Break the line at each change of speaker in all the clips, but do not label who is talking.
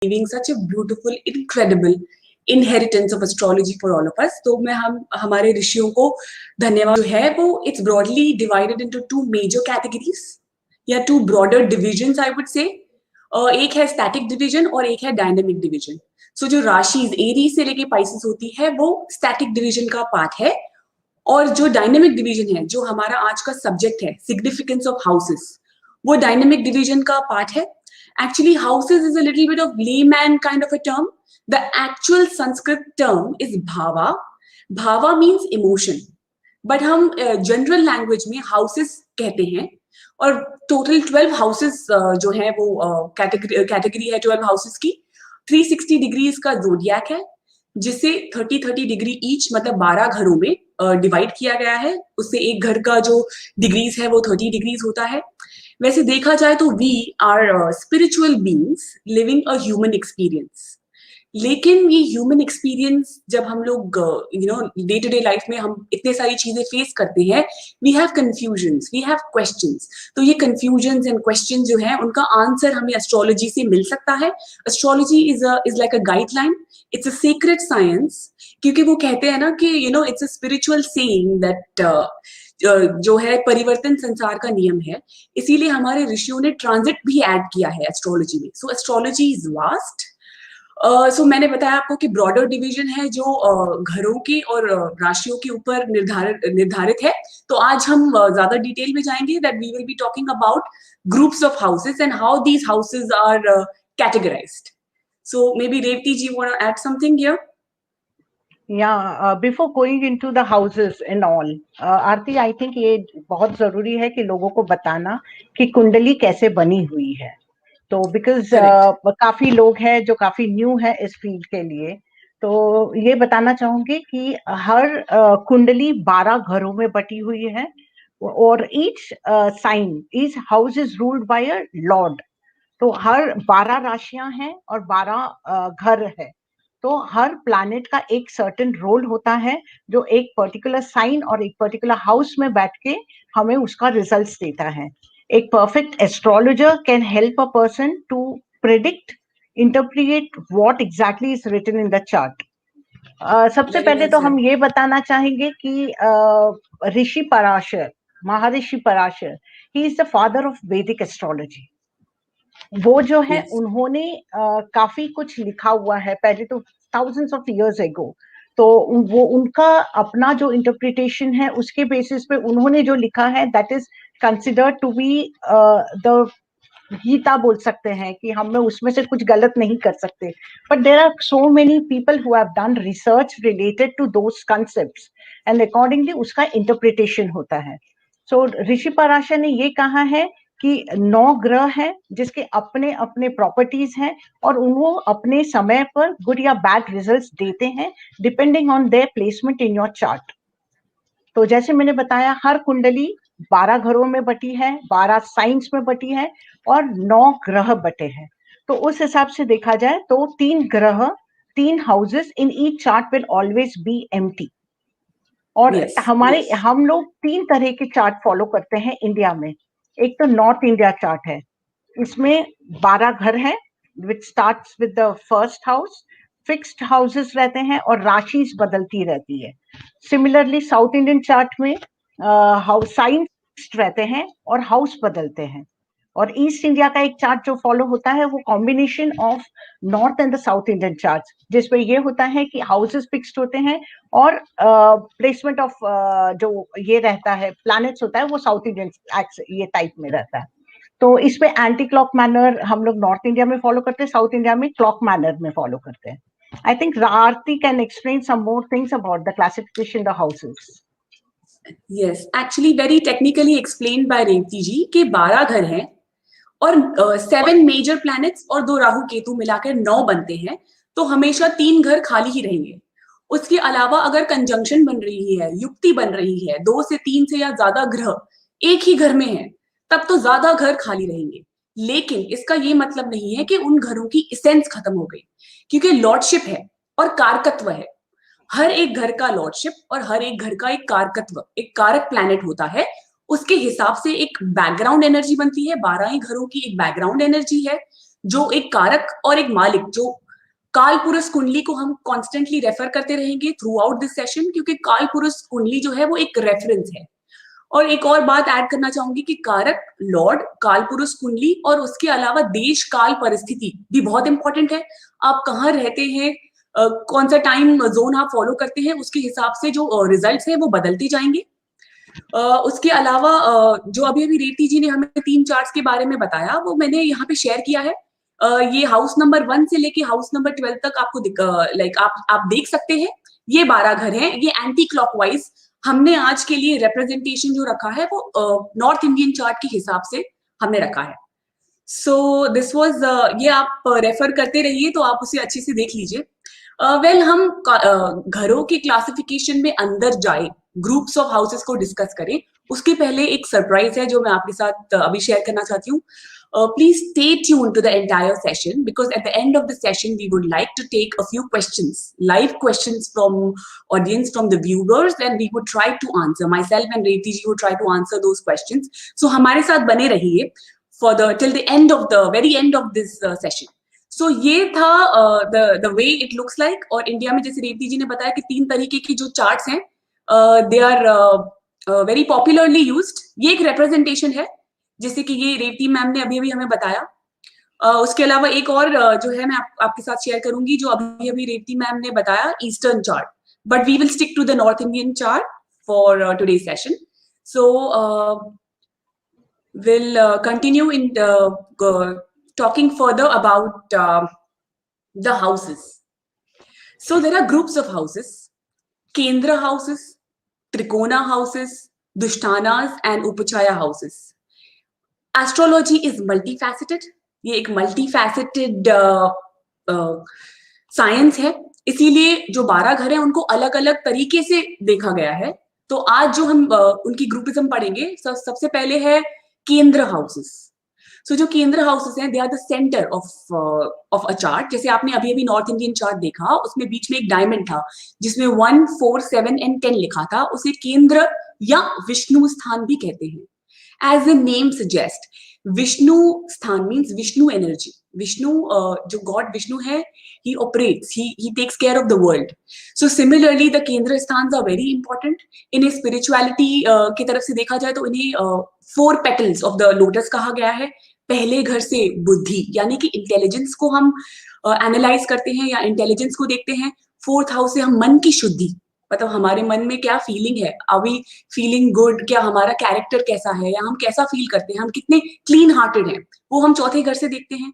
leaving such a beautiful, incredible inheritance of astrology for all of us. तो मैं हमारे ऋषियों को धन्यवाद जो है वो it's broadly divided into two major categories या two broader divisions I would say. एक है static division और एक है dynamic division. So जो राशिज एरीज से लेके पाइसेस होती है वो static division का पार्ट है और जो डायनेमिक डिवीजन है जो हमारा आज का सब्जेक्ट है सिग्निफिकेंस ऑफ हाउसेस वो डायनेमिक डिवीजन का पार्ट है. Actually, houses is a little bit of layman kind of a term. The actual Sanskrit term is bhava. Bhava means emotion. But हम जनरल लैंग्वेज में houses कहते हैं और total 12 houses जो है वो कैटेगरी है 12 houses की. 360 डिग्रीज का जोडियाक है जिसे 30-30 डिग्री ईच मतलब 12 घरों में डिवाइड किया गया है. उससे एक घर का जो डिग्रीज है वो 30 डिग्रीज होता है. वैसे देखा जाए तो we are spiritual beings living a human experience. लेकिन ये ह्यूमन एक्सपीरियंस जब हम लोग डे टू डे लाइफ में हम इतने सारी चीजें फेस करते हैं we have confusions, we have questions. तो ये कंफ्यूजन्स एंड क्वेश्चन जो है उनका आंसर हमें एस्ट्रोलॉजी से मिल सकता है. Astrology is like a guideline, it's a secret science. क्योंकि वो कहते हैं ना कि it's a spiritual saying that जो है परिवर्तन संसार का नियम है. इसीलिए हमारे ऋषियों ने ट्रांजिट भी ऐड किया है एस्ट्रोलॉजी में. सो एस्ट्रोलॉजी इज वास्ट. सो मैंने बताया आपको कि ब्रॉडर डिवीजन है जो घरों की और राशियों के ऊपर निर्धारित है. तो आज हम ज्यादा डिटेल में जाएंगे that we will be talking about groups of houses and how these houses are categorized. So maybe Revathi ji want to add something here.
Before going into the houses and all, Aarti I think ये बहुत जरूरी है कि लोगों को बताना कि कुंडली कैसे बनी हुई है. तो बिकॉज काफी लोग हैं जो काफी न्यू है इस फील्ड के लिए, तो ये बताना चाहूंगी कि हर कुंडली 12 घरों में बटी हुई है और each sign, each house is ruled by a lord. तो हर 12 राशियां हैं और 12 घर है. तो हर प्लैनेट का एक सर्टेन रोल होता है जो एक पर्टिकुलर साइन और एक पर्टिकुलर हाउस में बैठ के हमें उसका रिजल्ट्स देता है. एक perfect astrologer can help a person to predict, interpret what exactly is written in the chart. सबसे पहले तो हम ये बताना चाहेंगे कि ऋषि पराशर, महर्षि Parashar, he is the father of वैदिक एस्ट्रोलॉजी. वो जो है उन्होंने काफी कुछ लिखा हुआ है पहले तो thousands of years ago. तो वो उनका अपना जो इंटरप्रिटेशन है उसके बेसिस पे उन्होंने जो लिखा है that is considered to be the Gita बोल सकते हैं कि हम उसमें से कुछ गलत नहीं कर सकते. But there are so many people who have done research related to those concepts and accordingly उसका इंटरप्रिटेशन होता है. सो ऋषि पराशर ने ये कहा है कि 9 ग्रह हैं जिसके अपने अपने प्रॉपर्टीज हैं और वो अपने समय पर गुड या बैड रिजल्ट्स देते हैं depending on their placement in your chart. तो जैसे मैंने बताया हर कुंडली 12 घरों में बटी है, 12 साइंस में बटी है और 9 ग्रह बटे हैं. तो उस हिसाब से देखा जाए तो 3 ग्रह, 3 houses in each chart will always be empty. और हम लोग 3 तरह के चार्ट फॉलो करते हैं इंडिया में. एक तो नॉर्थ इंडिया चार्ट है, इसमें 12 घर है विच starts with the first house. Fixed houses रहते हैं और राशिस बदलती रहती है. सिमिलरली साउथ इंडियन चार्ट में हाउस साइंस रहते हैं और हाउस बदलते हैं. और ईस्ट इंडिया का एक चार्ट जो फॉलो होता है वो combination of north and the south Indian chart, जिसमें ये होता है कि हाउसेस फिक्स्ड होते हैं और प्लेसमेंट ऑफ जो ये रहता है प्लैनेट्स होता है वो साउथ इंडियन ये टाइप में रहता है. तो इसमें एंटी क्लॉक मैनर हम लोग नॉर्थ इंडिया में फॉलो करते हैं, साउथ इंडिया में क्लॉक मैनर में फॉलो करते हैं. I think Aarti can explain some more things about the classification the houses.
Yes, actually very technically explained by Revathi ji के 12 घर हैं और 7 मेजर प्लैनेट्स और 2 राहु केतु मिलाकर 9 बनते हैं. तो हमेशा 3 घर खाली ही रहेंगे. उसके अलावा अगर कंजंक्शन बन रही है, युक्ति बन रही है, 2 से 3 से या ज्यादा ग्रह एक ही घर में है, तब तो ज्यादा घर खाली रहेंगे. लेकिन इसका ये मतलब नहीं है कि उन घरों की इसेंस खत्म हो गई, क्योंकि लॉर्डशिप है और कारकत्व है. हर एक घर का लॉर्डशिप और हर एक घर का एक कारकत्व, एक कारक प्लैनेट होता है. उसके हिसाब से एक बैकग्राउंड एनर्जी बनती है. 12 ही घरों की एक बैकग्राउंड एनर्जी है जो एक कारक और एक मालिक, जो कालपुरुष कुंडली को हम कॉन्स्टेंटली रेफर करते रहेंगे थ्रू आउट दिस सेशन, क्योंकि कालपुरुष कुंडली जो है वो एक रेफरेंस है। और एक और बात ऐड करना चाहूंगी कि कारक, लॉर्ड, कालपुरुष कुंडली और उसके अलावा देश काल परिस्थिति भी बहुत इंपॉर्टेंट है। आप कहाँ रहते हैं, कौन सा टाइम जोन आप फॉलो करते हैं, उसके हिसाब से जो रिजल्ट्स है वो बदलते जाएंगे। उसके अलावा जो अभी अभी रेवती जी ने हमें 3 चार्ट्स के बारे में बताया, वो मैंने यहाँ पे शेयर किया है। ये हाउस नंबर 1 से लेके हाउस नंबर 12 तक आपको लाइक आप देख सकते हैं। ये 12 घर हैं, ये एंटी क्लॉकवाइज हमने आज के लिए रिप्रेजेंटेशन जो रखा है वो नॉर्थ इंडियन चार्ट के हिसाब से हमने रखा है। सो दिस वाज, ये आप रेफर करते रहिए तो आप उसे अच्छे से देख लीजिए। वेल हम घरों के क्लासिफिकेशन में अंदर जाए, ग्रुप्स ऑफ हाउसेस को डिस्कस करें, उसके पहले एक सरप्राइज है जो मैं आपके साथ अभी शेयर करना चाहती हूँ। Please stay tuned to the entire session, because at the end of the session we would like to take a few questions, live questions from audience, from the viewers, and we would try to answer, myself and Revati ji would try to answer those questions. So हमारे साथ बने रहिए for the till the end of the very end of this session. So ये था the way it looks like। और India में जैसे रेवती जी ने बताया कि 3 तरीके की जो चार्ट्स हैं they are very popularly used। ये एक रिप्रेजेंटेशन है, जैसे कि ये रेवती मैम ने अभी अभी हमें बताया। उसके अलावा एक और जो है मैं आपके साथ शेयर करूंगी, जो अभी अभी रेवती मैम ने बताया, eastern chart, but we will stick to the North Indian chart for today session. So we'll continue in talking further about the houses. So there are groups of houses: Kendra houses, Trikona houses, Dushtanas and Upachaya houses. Astrology is multifaceted। ये एक multifaceted science है, इसीलिए जो 12 घर हैं उनको अलग अलग तरीके से देखा गया है। तो आज जो हम उनकी ग्रुपिज्म पढ़ेंगे, सबसे पहले है केंद्र हाउसेस। सो जो केंद्र हाउसेस हैं, they are the centre of a chart. जैसे आपने अभी अभी नॉर्थ इंडियन चार्ट देखा, उसमें बीच में एक डायमंड था जिसमें 1, 4, 7 and 10 लिखा था, उसे केंद्र या विष्णु स्थान भी कहते हैं। As the name suggests, Vishnu स्थान means विष्णु एनर्जी। विष्णु जो गॉड विष्णु है, he operates, he takes care of the world. So similarly the केंद्र स्थान are very important। इन्हें spirituality की तरफ से देखा जाए तो इन्हें 4 petals of the lotus कहा गया है। पहले घर से बुद्धि यानी कि इंटेलिजेंस को हम एनालाइज करते हैं या इंटेलिजेंस को देखते हैं। 4th हाउस से हम मन की शुद्धि, मतलब हमारे मन में क्या फीलिंग है, आर वी फीलिंग गुड, क्या हमारा कैरेक्टर कैसा है, या हम कैसा फील करते हैं, हम कितने क्लीन हार्टेड हैं, वो हम 4थे घर से देखते हैं,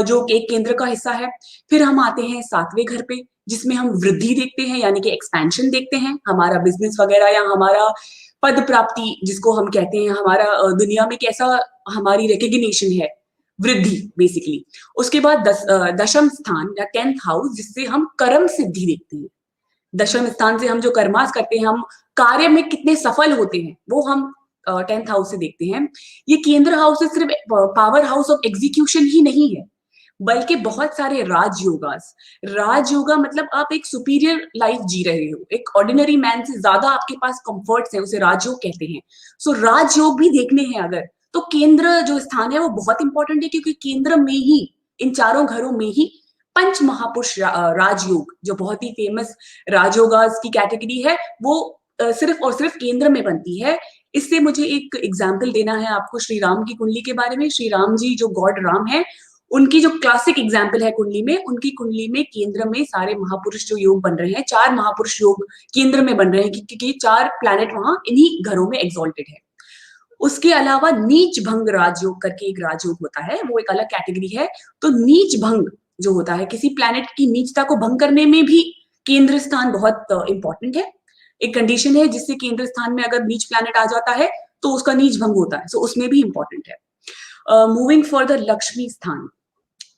जो एक केंद्र का हिस्सा है। फिर हम आते हैं 7वें घर पे, जिसमें हम वृद्धि देखते हैं यानी कि एक्सपेंशन देखते हैं, हमारा बिजनेस वगैरह या हमारा पद प्राप्ति जिसको हम कहते हैं, हमारा दुनिया में कैसा हमारी रिकग्निशन है, वृद्धि बेसिकली। उसके बाद दशम स्थान या 10th हाउस, जिससे हम कर्म सिद्धि देखते हैं। दशम स्थान से हम जो कर्मास करते हैं, हम कार्य में कितने सफल होते हैं, वो हम 10th हाउस से देखते हैं। ये केंद्र हाउस सिर्फ पावर हाउस ऑफ एग्जीक्यूशन ही नहीं है, बल्कि बहुत सारे राजयोगास। राजयोगा मतलब आप एक सुपीरियर लाइफ जी रहे हो, एक ऑर्डिनरी मैन से ज्यादा आपके पास कंफर्ट्स हैं, उसे राजयोग कहते हैं। सो राजयोग भी देखने हैं अगर, तो केंद्र जो स्थान है वो बहुत इंपॉर्टेंट है, क्योंकि केंद्र में ही, इन 4 घरों में ही पंच महापुरुष राजयोग, जो बहुत ही फेमस राजयोगास की कैटेगरी है, वो सिर्फ और सिर्फ केंद्र में बनती है। इससे मुझे एक एग्जाम्पल देना है आपको श्री राम की कुंडली के बारे में। श्री राम जी जो गॉड राम है, उनकी जो क्लासिक एग्जाम्पल है कुंडली में, उनकी कुंडली में केंद्र में सारे महापुरुष जो योग बन रहे हैं, 4 महापुरुष योग केंद्र में बन रहे हैं, क्योंकि 4 प्लैनेट वहां इन्हीं घरों में एग्जॉल्टेड है। उसके अलावा नीच भंग राजयोग करके एक राजयोग होता है, वो एक अलग कैटेगरी है। तो नीच भंग जो होता है, किसी प्लैनेट की नीचता को भंग करने में भी केंद्र स्थान बहुत इंपॉर्टेंट है। एक कंडीशन है जिससे केंद्र स्थान में अगर नीच प्लैनेट आ जाता है तो उसका नीच भंग होता है, सो उसमें भी इंपॉर्टेंट है। मूविंग फॉर लक्ष्मी स्थान।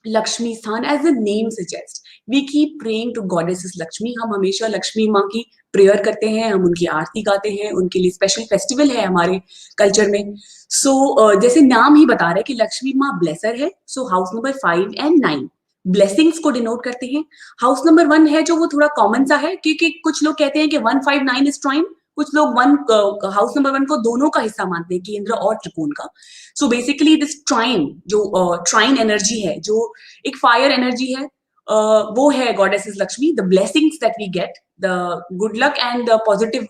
लक्ष्मी स्थान, as the name suggest, we keep praying to goddesses Lakshmi. हम हमेशा लक्ष्मी माँ की प्रेयर करते हैं, हम उनकी आरती गाते हैं, उनके लिए स्पेशल फेस्टिवल है हमारे कल्चर में। सो जैसे नाम ही बता रहे हैं कि लक्ष्मी माँ ब्लेसर है, सो हाउस नंबर 5 and 9 ब्लेसिंग्स को डिनोट करते हैं। हाउस नंबर 1 है जो वो थोड़ा कॉमन सा है, क्योंकि कुछ लोग कहते हैं कि 1, 5, 9 इज ट्राइन, कुछ लोग हाउस नंबर 1 को दोनों का हिस्सा मानते हैं, केंद्र और त्रिकोण का. सो बेसिकली दिस ट्राइन, जो ट्राइन एनर्जी है, जो एक फायर एनर्जी है, वो है goddesses Lakshmi. The blessings that we get, the good luck and the positive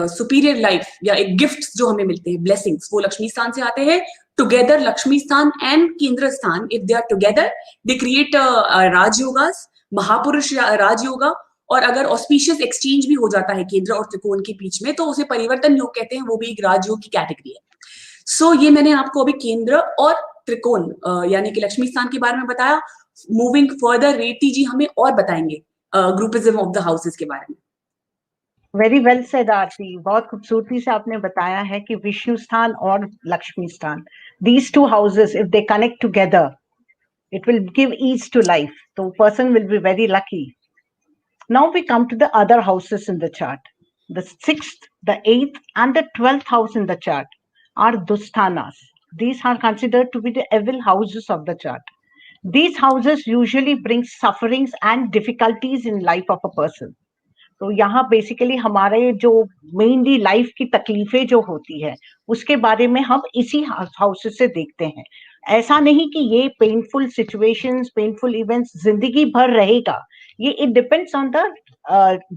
superior life, या एक गिफ्ट जो हमें मिलते हैं, ब्लेसिंग्स, वो लक्ष्मी स्थान से आते हैं. टुगेदर लक्ष्मी स्थान एंड केंद्र स्थान, if they are together, they create राजयोगास, महापुरुष राजयोगा. और अगर ऑस्पिशियस एक्सचेंज भी हो जाता है केंद्र और त्रिकोण के बीच में, तो उसे परिवर्तन योग कहते हैं, वो भी एक राजयोग की कैटेगरी है. सो ये मैंने आपको अभी केंद्र और त्रिकोण यानी कि लक्ष्मी स्थान के बारे में बताया. मूविंग फर्दर, रेवती जी हमें और बताएंगे ग्रुपिज्म ऑफ द हाउसेस के बारे में.
वेरी वेल सेड आरती, बहुत खूबसूरती से आपने बताया है कि विष्णु स्थान और लक्ष्मी स्थान, these two houses, if they connect together, it will give ease to life. So person will be very lucky. Now we come to the other houses in the chart. The 6th, the 8th, and the 12th house in the chart are Dusthanas. These are considered to be the evil houses of the chart. These houses usually bring sufferings and difficulties in life of a person. तो यहाँ basically हमारे जो mainly life की तकलीफें जो होती है उसके बारे में हम इसी हाउसेस से देखते हैं. ऐसा नहीं कि ये पेनफुल सिचुएशंस, पेनफुल इवेंट्स जिंदगी भर रहेगा. ये it depends on the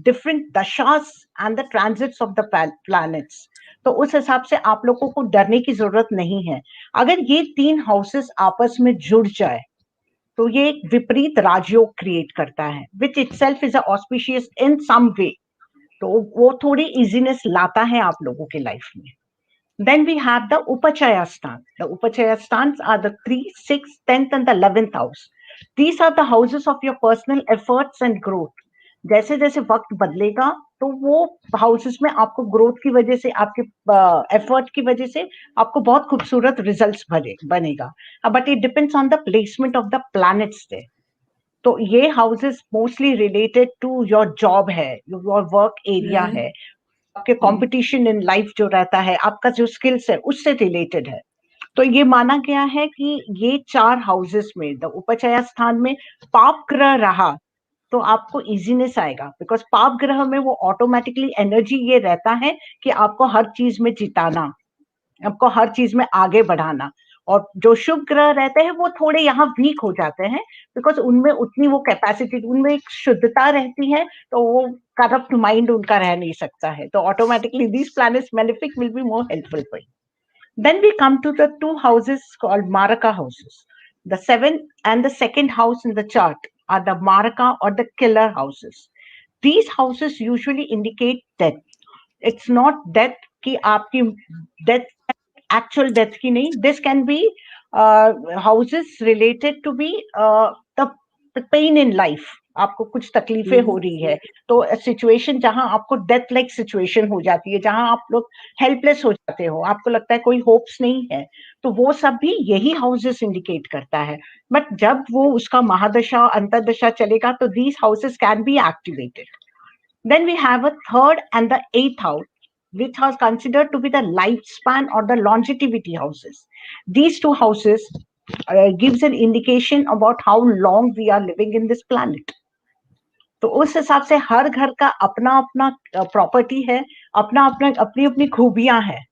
different दशास and the transits of the planets. तो उस हिसाब से आप लोगों को डरने की जरूरत नहीं है. अगर ये 3 हाउसेस आपस में जुड़ जाए तो ये एक विपरीत राजयोग क्रिएट करता है, विच इटसेल्फ इज ऑस्पिशियस इन सम वे. तो वो थोड़ी इजीनेस लाता है आप लोगों के लाइफ में. Then we have the Upachaya Sthans. The Upachaya Sthans are the 3, 6, 10th and the 11th house. These are the houses of your personal efforts and growth. जैसे जैसे वक्त बदलेगा तो वो हाउसेस में आपको ग्रोथ की वजह से, आपके एफर्ट की वजह से आपको बहुत खूबसूरत रिजल्ट्स बनेगा. But it depends on the placement of the planets there. तो ये houses mostly related to your job है, योर वर्क एरिया है, आपके कंपटीशन इन लाइफ जो रहता है, आपका जो स्किल्स है उससे रिलेटेड है. तो ये माना गया है कि ये 4 हाउसेस में द उपचया स्थान में पाप ग्रह रहा तो आपको इजीनेस आएगा, बिकॉज पाप ग्रह में वो ऑटोमेटिकली एनर्जी ये रहता है कि आपको हर चीज में जिताना, आपको हर चीज में आगे बढ़ाना. और जो शुभ ग्रह रहते हैं वो थोड़े यहाँ वीक हो जाते हैं, बिकॉज उनमें उतनी वो कैपेसिटी, उनमें एक शुद्धता रहती है, तो वो करप्ट माइंड उनका रह नहीं सकता है. तो automatically these planets malefic will be more helpful for you. Then we come to the 2 houses called Maraka houses. The 7th and the 2nd house in the chart are the Maraka or the killer houses. These houses usually indicate death. It's not death कि आपकी death, actual death की नहीं. This can be houses related to be the pain in life. आपको कुछ तकलीफें हो रही है, तो सिचुएशन जहां आपको डेथ लाइक सिचुएशन हो जाती है, जहां आप लोग हेल्पलेस हो जाते हो, आपको लगता है कोई होप्स नहीं है, तो वो सब भी यही हाउसेस इंडिकेट करता है. बट जब वो उसका महादशा अंतरदशा चलेगा तो these houses can be activated. Then we have a 3rd and the 8th house, which are considered to be the lifespan or the longevity houses. These 2 houses gives an indication about how long we are living in this planet. तो उस हिसाब से हर घर का अपना अपना property है, अपना अपना अपनी अपनी खूबियां हैं,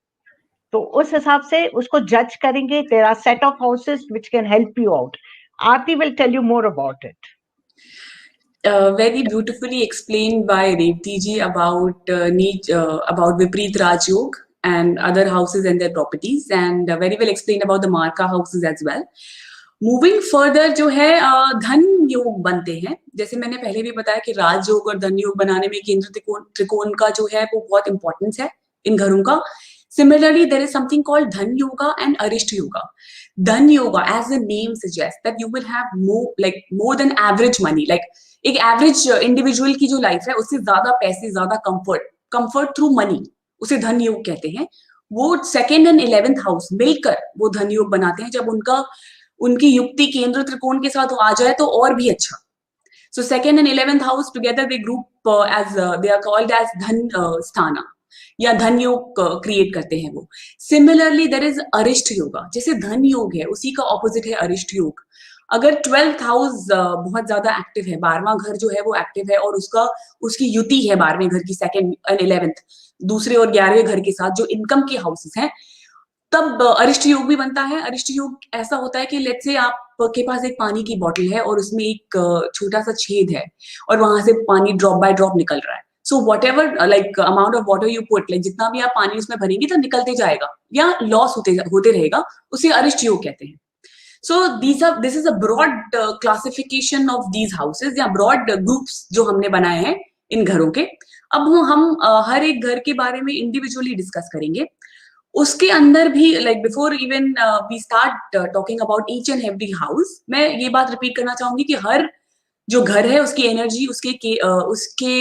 तो उस हिसाब से उसको जज करेंगे. There are set of houses which can help you out. Aarti will tell you more about it.
Very beautifully explained by Revati ji about Vipreet Raj Yog and other houses and their properties, and very well explained about the Marka houses as well. Moving further जो है धन योग बनते हैं. जैसे मैंने पहले भी बताया कि राज योग और धन योग बनाने में केंद्र त्रिकोण का जो है वो बहुत इंपॉर्टेंस है इन घरों का. Similarly, there is something called Dhan Yoga and Arishta Yoga. Dhan Yoga, as the name suggests, that you will have more than average money. Like एक एवरेज इंडिविजुअल की जो लाइफ है उससे ज्यादा पैसे, ज्यादा कंफर्ट थ्रू मनी, उसे धन योग कहते हैं. वो 2nd and 11th हाउस मिलकर वो धन योग बनाते हैं. जब उनकी युक्ति केंद्र त्रिकोण के साथ आ जाए तो और भी अच्छा. So 2nd and 11th house together they group as they are called as धन स्थाना या धन योग क्रिएट करते हैं वो. सिमिलरली देयर इज अरिष्ट योगा. जैसे धन योग है उसी का ऑपोजिट है अरिष्ट योग. अगर 12th हाउस बहुत ज्यादा एक्टिव है, 12वां घर जो है वो एक्टिव है और उसकी युति है 12वें घर की, सेकंड एंड 11th, दूसरे और 11वें घर के साथ जो इनकम के हाउसेस हैं, तब अरिष्ट योग भी बनता है। अरिष्ट योग ऐसा होता है कि लेट्स से आपके पास एक पानी की बोतल है और उसमें एक छोटा सा छेद है और वहां से पानी ड्रॉप बाय ड्रॉप निकल रहा है। So what ever like amount of water you put, like जितना भी आप पानी उसमें भरेंगे तो निकलते जाएगा या लॉस होते रहेगा, उसे अरिष्ट योग कहते हैं। So this is a broad classification of these houses या broad groups जो हमने बनाए हैं इन घरों के। अब हम हर एक घर के बारे में इंडिविजुअली डिस्कस करेंगे। उसके अंदर भी like before even we start talking about each and every house, मैं ये बात रिपीट करना चाहूंगी कि हर जो घर है उसकी एनर्जी, उसके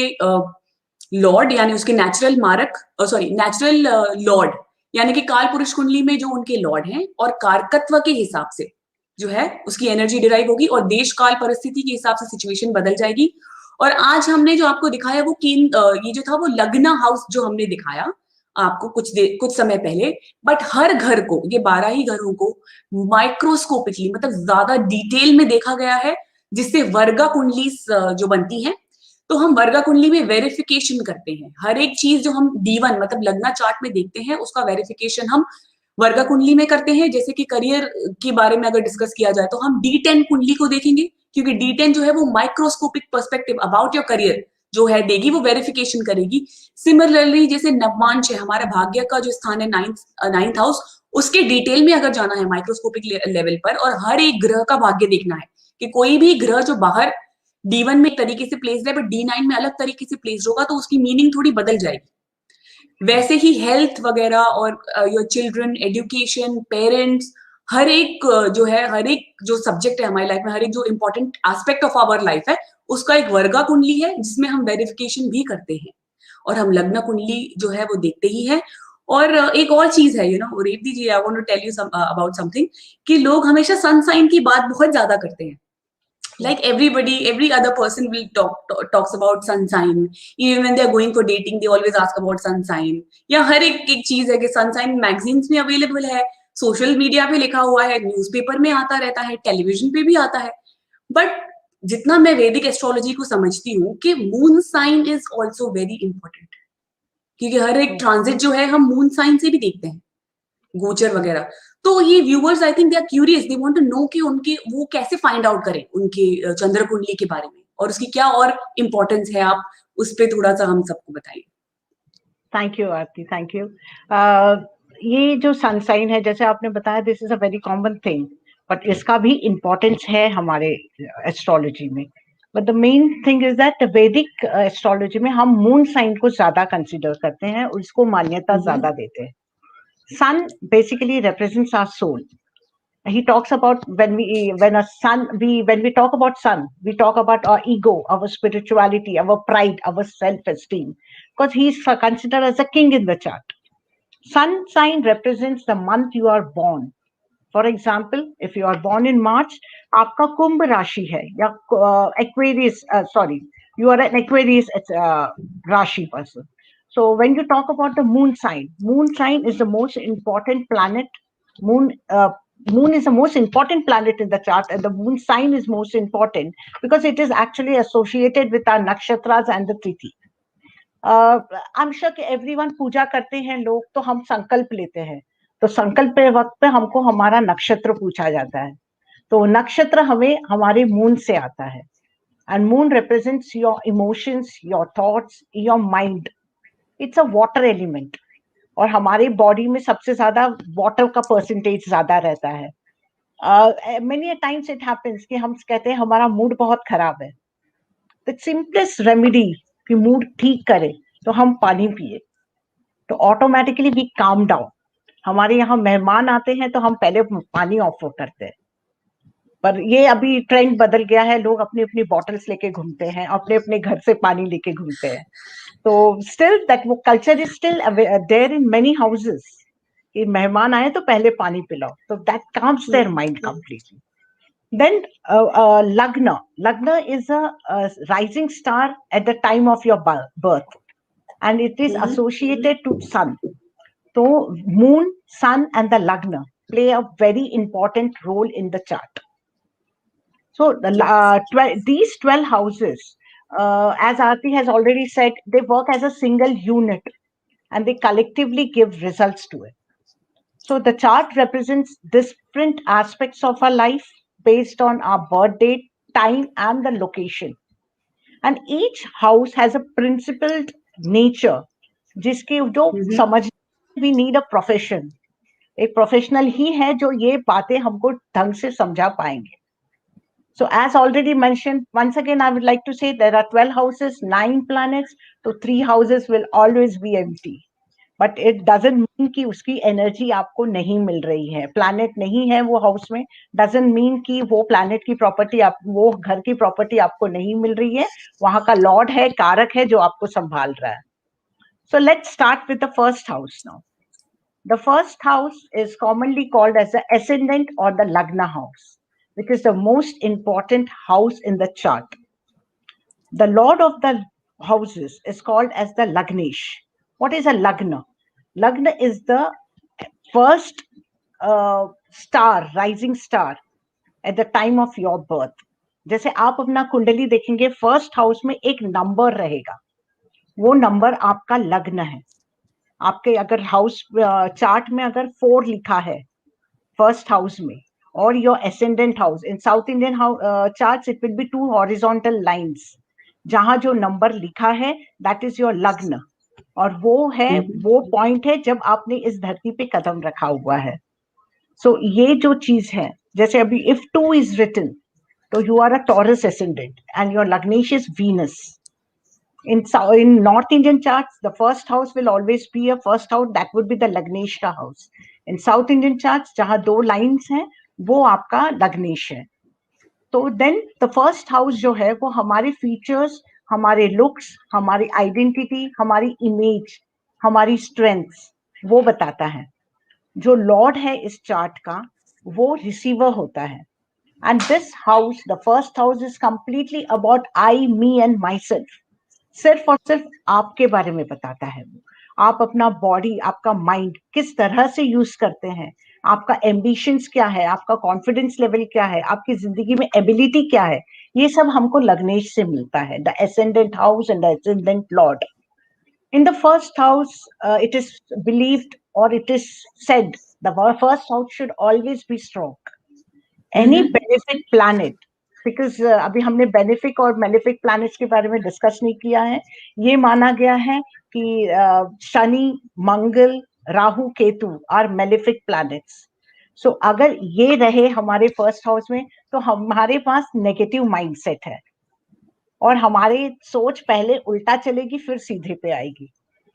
लॉर्ड यानी उसके नेचुरल मारक, सॉरी नेचुरल लॉर्ड यानी कि काल पुरुष कुंडली में जो उनके लॉर्ड हैं और कारकत्व के हिसाब से जो है उसकी एनर्जी डिराइव होगी और देश काल परिस्थिति के हिसाब से सिचुएशन बदल जाएगी। और आज हमने जो आपको दिखाया वो ये जो था वो लग्न हाउस जो हमने दिखाया आपको कुछ समय पहले, बट हर घर को, ये 12 ही घरों को माइक्रोस्कोपिकली मतलब ज्यादा डिटेल में देखा गया है, जिससे वर्गा कुंडली जो बनती हैं। तो हम वर्गा कुंडली में वेरिफिकेशन करते हैं, हर एक चीज जो हम D1 मतलब लग्ना चार्ट में देखते हैं उसका वेरिफिकेशन हम वर्गा कुंडली में करते हैं। जैसे कि करियर के बारे में अगर डिस्कस किया जाए तो हम D10 कुंडली को देखेंगे, क्योंकि D10 जो है वो microscopic perspective about your career जो है देगी, वो वेरिफिकेशन करेगी। सिमिलरली जैसे नवमांश है, हमारा भाग्य का जो स्थान है नाइन्थ हाउस, उसके डिटेल में अगर जाना है माइक्रोस्कोपिक लेवल पर और हर एक ग्रह का भाग्य देखना है कि कोई भी ग्रह जो बाहर D1 में एक तरीके से प्लेस्ड है बट D9 में अलग तरीके से प्लेस्ड होगा तो उसकी मीनिंग थोड़ी बदल जाएगी। वैसे ही हेल्थ वगैरह और योर चिल्ड्रन, एजुकेशन, पेरेंट्स, हर एक जो है, हर एक जो सब्जेक्ट है हमारी लाइफ में, हर एक जो important aspect of our life है, उसका एक वर्गा कुंडली है जिसमें हम वेरिफिकेशन भी करते हैं और हम लग्न कुंडली जो है वो देखते ही हैं। और एक और चीज है, Revathi ji, I want to tell you about something, कि लोग हमेशा सन साइन की बात बहुत ज्यादा करते हैं। Like every other person will talks about sun sign. Even when they are going for dating, they always ask about sun sign. या हर एक चीज है कि sun sign मैगजीन्स में अवेलेबल है, सोशल मीडिया पे लिखा हुआ है, न्यूज़पेपर में आता रहता है, टेलीविजन पे भी आता है। बट जितना मैं वैदिक एस्ट्रोलॉजी को समझती हूँ कि moon sign is also very important, क्योंकि हर एक ट्रांजिट जो है हम मून साइन से भी देखते हैं, गोचर वगैरह। तो ये viewers I think they are curious, they want to know कि उनके वो कैसे फाइंड आउट करें उनके चंद्र कुंडली के बारे में और उसकी क्या और इम्पोर्टेंस है, आप उस पे थोड़ा सा हम सबको बताइए।
Thank you Aarti, thank you. ये जो सन साइन है जैसे आपने बताया, this is a very common thing, but इसका भी इम्पोर्टेंस है हमारे एस्ट्रोलॉजी में। But the main thing is that वैदिक एस्ट्रोलॉजी में हम मून साइन को ज्यादा कंसिडर करते हैं, उसको मान्यता ज्यादा देते हैं। Sun basically represents our soul. He talks about when we talk about sun, we talk about our ego, our spirituality, our pride, our self-esteem, because he's considered as a king in the chart. Sun sign represents the month you are born. For example, if you are born in March, आपका कुंभ राशि है या Aquarius, you are an Aquarius राशि person. So when you talk about the moon sign is the most important planet. Moon is the most important planet in the chart, and the moon sign is most important because it is actually associated with our nakshatras and the tithi. I'm sure कि everyone पूजा करते हैं लोग, तो हम संकल्प लेते हैं, तो संकल्प के वक्त पे हमको हमारा नक्षत्र पूछा जाता है। तो नक्षत्र हमें हमारे मून से आता है, and moon represents your emotions, your thoughts, your mind. It's a water element, और हमारे बॉडी में सबसे ज्यादा वाटर का परसेंटेज ज्यादा रहता है। Many times it happens कि हम कहते हैं हमारा मूड बहुत खराब है, the simplest remedy कि मूड ठीक करे तो हम पानी पिए, तो ऑटोमेटिकली वी काम डाउन। हमारे यहाँ मेहमान आते हैं तो हम पहले पानी ऑफर करते हैं, पर ये अभी ट्रेंड बदल गया है, लोग अपनी अपनी बॉटल्स लेके घूमते हैं, अपने अपने घर से पानी लेके घूमते हैं। तो स्टिल दैट वो culture is still there in many houses कि मेहमान आए तो पहले पानी पिलाओ, तो that calms their mind completely. Then Lagna is a rising star at the time of your birth, and it is associated to sun. So moon, sun, and the Lagna play a very important role in the chart. So these 12 houses, as Aarti has already said, they work as a single unit and they collectively give results to it. So the chart represents different aspects of our life based on our birth date, time, and the location. And each house has a principled nature, जिसके जो समझ we need a profession. एक professional ही है जो ये बातें हमको ढंग से समझा पाएंगे. So as already mentioned, once again, I would like to say there are 12 houses, 9 planets, so 3 houses will always be empty. But it doesn't mean कि उसकी energy आपको नहीं मिल रही है. Planet नहीं है वो house में, doesn't mean कि वो planet की property वो घर की property आपको नहीं मिल रही है. वहाँ का lord है, कारक है जो आपको संभाल रहा है. So let's start with the first house now. The first house is commonly called as the ascendant or the Lagna house, which is the most important house in the chart. The lord of the houses is called as the Lagnesh. What is a Lagna? Lagna is the first star, rising star at the time of your birth. जैसे आप अपना कुंडली देखेंगे, first house में एक number रहेगा, वो number आपका लग्न है. आपके अगर हाउस चार्ट में अगर 4 लिखा है फर्स्ट हाउस में, और your ascendant house in south Indian charts it will be 2 horizontal lines, जहां जो नंबर लिखा है दैट इज योर लग्न, और वो है वो पॉइंट है जब आपने इस धरती पे कदम रखा हुआ है. सो ये जो चीज है, जैसे अभी इफ 2 इज रिटन, तो you are a Taurus ascendant and your लग्नेश is Venus. In North Indian charts, the first house will always be a first house, that would be the Lagnesh का house. In South Indian charts, जहाँ 2 lines हैं, वो आपका Lagnesh है. तो then the first house जो है, वो हमारे features, हमारे looks, हमारी identity, हमारी image, हमारी strengths, वो बताता है. जो Lord है इस chart का, वो receiver होता है. And this house, the first house, is completely about I, me and myself. सिर्फ और सिर्फ आपके बारे में बताता है. आप अपना बॉडी, आपका माइंड किस तरह से यूज करते हैं, आपका एम्बिशंस क्या है, आपका कॉन्फिडेंस लेवल क्या है, आपकी जिंदगी में एबिलिटी क्या है, ये सब हमको लग्नेश से मिलता है. The ascendant house and the ascendant lord. In the first house it is believed और it is said the first house should always be strong. Any benefic planet, because अभी हमने बेनिफिक और मेलिफिक प्लैनेट्स के बारे में discuss नहीं किया है. ये माना गया है कि Shani, Mangal, Rahu, Ketu are malefic planets. So अगर ये रहे हमारे फर्स्ट हाउस में, तो हमारे पास नेगेटिव माइंडसेट है और हमारी सोच पहले उल्टा चलेगी फिर सीधे पे आएगी.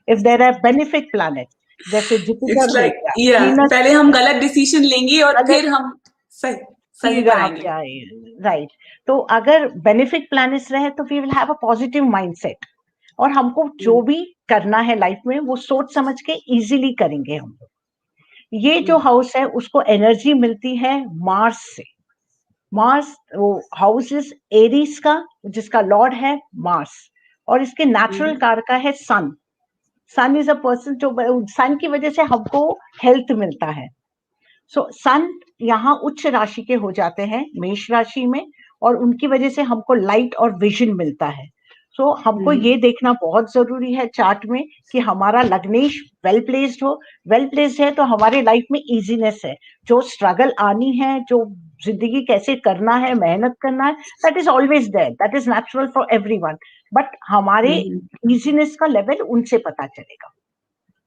If there are benefic planet, जैसे जुपिटर हो गया,
पहले हम गलत डिसीजन लेंगे और फिर हम सही पर आएंगे.
राइट. तो अगर बेनिफिक प्लैनेट्स रहे तो we will have a positive mindset, और हमको जो भी करना है लाइफ में वो सोच समझ के इजीली करेंगे हम लोग. ये जो हाउस है उसको एनर्जी मिलती है मार्स से. मार्स वो हाउस इज एरीज का, जिसका लॉर्ड है मार्स, और इसके नेचुरल कारका है सन. सन इज अ पर्सन, जो सन की वजह से हमको हेल्थ मिलता है. सो सन यहाँ उच्च राशि के हो जाते हैं मेष राशि में, और उनकी वजह से हमको लाइट और विजन मिलता है. सो हमको ये देखना बहुत जरूरी है चार्ट में कि हमारा लग्नेश वेल प्लेस्ड हो. वेल प्लेस्ड है तो हमारे लाइफ में इजीनेस है. जो स्ट्रगल आनी है, जो जिंदगी कैसे करना है, मेहनत करना है, that is always there, that is natural for everyone. But हमारे इजीनेस का लेवल उनसे पता चलेगा.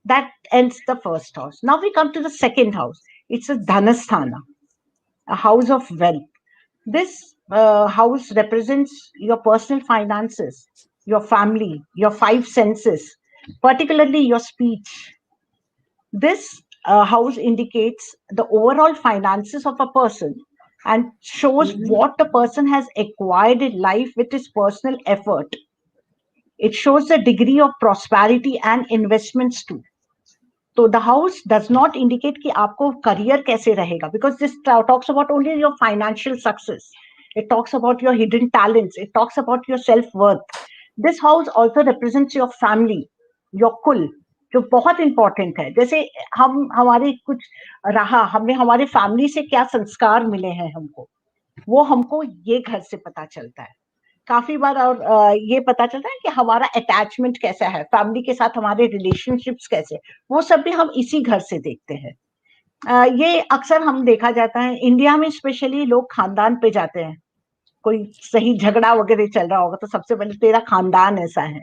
That ends the first house. Now we come to the second house. It's a Dhanasthana, a house of wealth. This house represents your personal finances, your family, your 5 senses, particularly your speech. This house indicates the overall finances of a person and shows what the person has acquired in life with his personal effort. It shows the degree of prosperity and investments too. So the house does not indicate कि आपको career कैसे रहेगा, because this talks about only your financial success. It talks about your hidden talents. It talks about your self-worth. This house also represents your family, your कुल, जो बहुत important है. जैसे हमारे कुछ रहा, हमने हमारे फैमिली से क्या संस्कार मिले हैं हमको, वो हमको ये घर से पता चलता है काफी बार। और ये पता चलता है कि हमारा अटैचमेंट कैसा है, फैमिली के साथ हमारे रिलेशनशिप्स कैसे, वो सब भी हम इसी घर से देखते हैं। ये अक्सर हम देखा जाता है इंडिया में, स्पेशली लोग खानदान पे जाते हैं। कोई सही झगड़ा वगैरह चल रहा होगा तो सबसे पहले तेरा खानदान ऐसा है,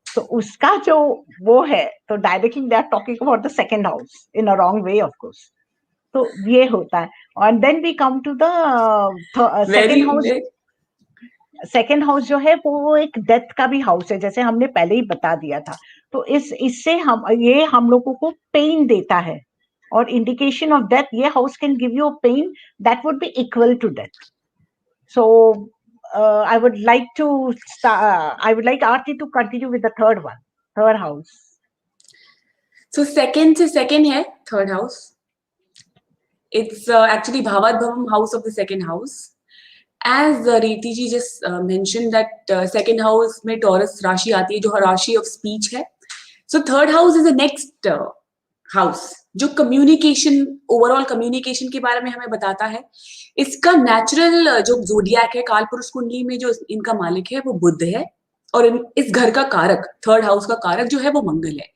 तो उसका जो वो है, तो directly they are talking about the second house in a wrong way of course. तो ये होता है। और then we come to the
very
second house. Second house जो है वो एक डेथ का भी हाउस है, जैसे हमने पहले ही बता दिया था। तो इससे हम लोगों को पेन देता है, और इंडिकेशन ऑफ डेथ, ये house can give you a pain that would be equal to death. So I would like to I would like Aarti to continue with the third one, third house.
So second से second है third house. It's actually Bhavad Bhavam house of the second house. As Reeti ji just mentioned that second house में Taurus राशि आती है जो राशि of speech है. So third house is the next house जो communication, overall communication के बारे में हमें बताता है. इसका natural जो zodiac है कालपुरुष कुंडली में जो इनका मालिक है वो बुध है, और इस घर का कारक, थर्ड हाउस का कारक जो है वो मंगल है.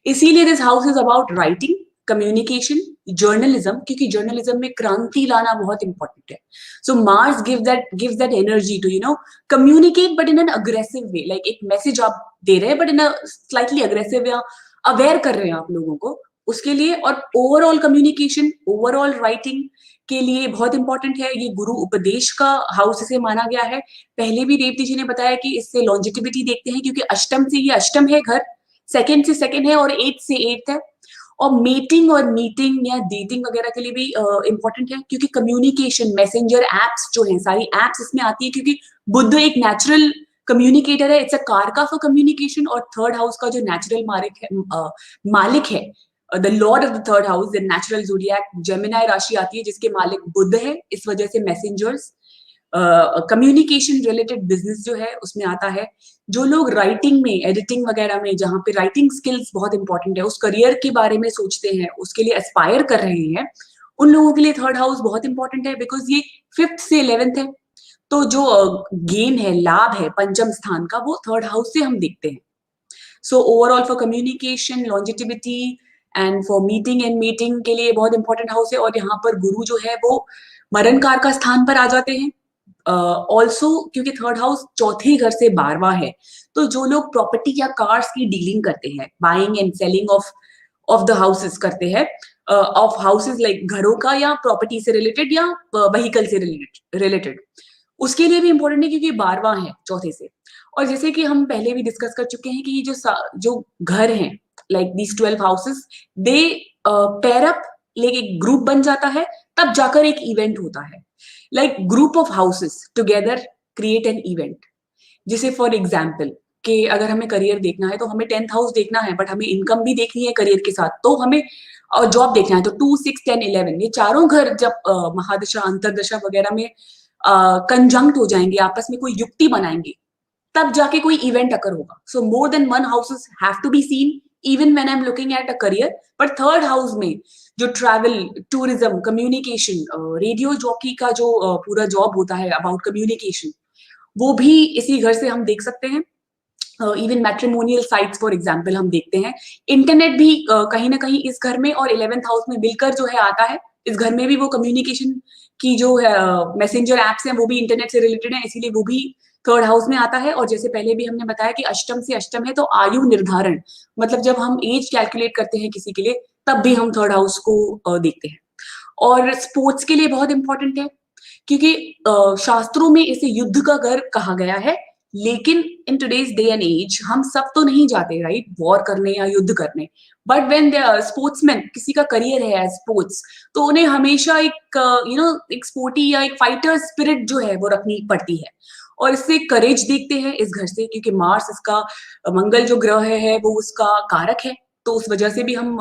इसीलिए this house is about writing, communication, journalism, क्योंकि जर्नलिज्म में क्रांति लाना बहुत इंपॉर्टेंट है. So Mars gives that energy to communicate but in an aggressive way. Like एक मैसेज आप दे रहे हैं but in a slightly aggressive, या अवेयर कर रहे हैं आप लोगों को उसके लिए. और ओवरऑल कम्युनिकेशन, ओवरऑल राइटिंग के लिए बहुत इंपॉर्टेंट है. ये गुरु उपदेश का हाउस इसे माना गया है. पहले भी रेवती जी ने बताया कि इससे लॉन्जिटिविटी देखते हैं क्योंकि अष्टम से, ये अष्टम है घर, सेकंड से सेकंड है, और एट से एट है. और मीटिंग और मीटिंग या डेटिंग वगैरह के लिए भी इंपॉर्टेंट है, क्योंकि कम्युनिकेशन, मैसेंजर एप्स जो है, सारी एप्स इसमें आती है, क्योंकि बुद्ध एक नेचुरल कम्युनिकेटर है. इट्स अ कारका फॉर कम्युनिकेशन. और थर्ड हाउस का जो नेचुरल मालिक है, the Lord of the third house, the natural zodiac Gemini राशि आती है जिसके मालिक बुध है. इस वजह से मैसेंजर्स, कम्युनिकेशन रिलेटेड बिजनेस जो है उसमें आता है. जो लोग राइटिंग में, एडिटिंग वगैरह में, जहाँ पे राइटिंग स्किल्स बहुत इंपॉर्टेंट है, उस करियर के बारे में सोचते हैं, उसके लिए एस्पायर कर रहे हैं, उन लोगों के लिए थर्ड हाउस बहुत इंपॉर्टेंट है. बिकॉज ये फिफ्थ से 11th है, तो जो गेन है, लाभ है पंचम स्थान का, वो थर्ड हाउस से हम देखते हैं. So overall for communication, longevity and for meeting and meeting के लिए बहुत इंपॉर्टेंट हाउस है. और यहाँ पर गुरु जो है वो मरणकार का स्थान पर आ जाते हैं. ऑल्सो क्योंकि थर्ड हाउस चौथे घर से 12वां है, तो जो लोग प्रॉपर्टी या कार्स की डीलिंग करते हैं, buying and selling of the houses करते हैं, ऑफ हाउसेस लाइक घरों का या प्रॉपर्टी से रिलेटेड या व्हीकल से रिलेटेड, उसके लिए भी इंपॉर्टेंट है क्योंकि 12वां है चौथे से. और जैसे कि हम पहले भी डिस्कस कर चुके हैं कि ये जो घर हैं, like these 12 houses, they pair up, like एक ग्रुप बन जाता है, तब जाकर एक इवेंट होता है. Like group of houses together create an event. जिसे फॉर एग्जाम्पल कि अगर हमें करियर देखना है तो हमें 10th हाउस देखना है, बट हमें इनकम भी देखनी है करियर के साथ, तो हमें जॉब देखना है, तो 2, 6, 10, 11 ये चारों घर जब महादशा, अंतरदशा वगैरह में कंजंक्ट हो जाएंगे, आपस में कोई युक्ति बनाएंगे, तब जाके कोई इवेंट अकर होगा. So more than one houses have to be seen even when I am looking at a career. But third house में जो travel, tourism, communication, radio jockey का जो पूरा जॉब होता है अबाउट कम्युनिकेशन, वो भी इसी घर से हम देख सकते हैं. Even matrimonial sites for example हम देखते हैं. इंटरनेट भी कहीं ना कहीं इस घर में और 11th हाउस में मिलकर जो है आता है. इस घर में भी वो कम्युनिकेशन की जो मैसेंजर एप्स हैं वो भी इंटरनेट से रिलेटेड है, इसीलिए वो भी थर्ड हाउस में आता है. और जैसे पहले भी हमने बताया कि अष्टम से अष्टम है, तो आयु निर्धारण, मतलब जब हम एज कैलकुलेट करते हैं किसी के लिए, तब भी हम थर्ड हाउस को देखते हैं. और स्पोर्ट्स के लिए बहुत इंपॉर्टेंट है, क्योंकि शास्त्रों में इसे युद्ध का घर कहा गया है. लेकिन in today's day and as हम सब तो नहीं जाते राइट वॉर करने या युद्ध करने, but when they are sportsman, किसी का करियर है एज स्पोर्ट्स, तो उन्हें हमेशा एक एक स्पोर्टी या एक फाइटर स्पिरिट जो है वो रखनी पड़ती है. और इससे करेज देखते हैं इस घर से, क्योंकि मार्स इसका, मंगल जो ग्रह है वो उसका कारक है, तो उस वजह से भी हम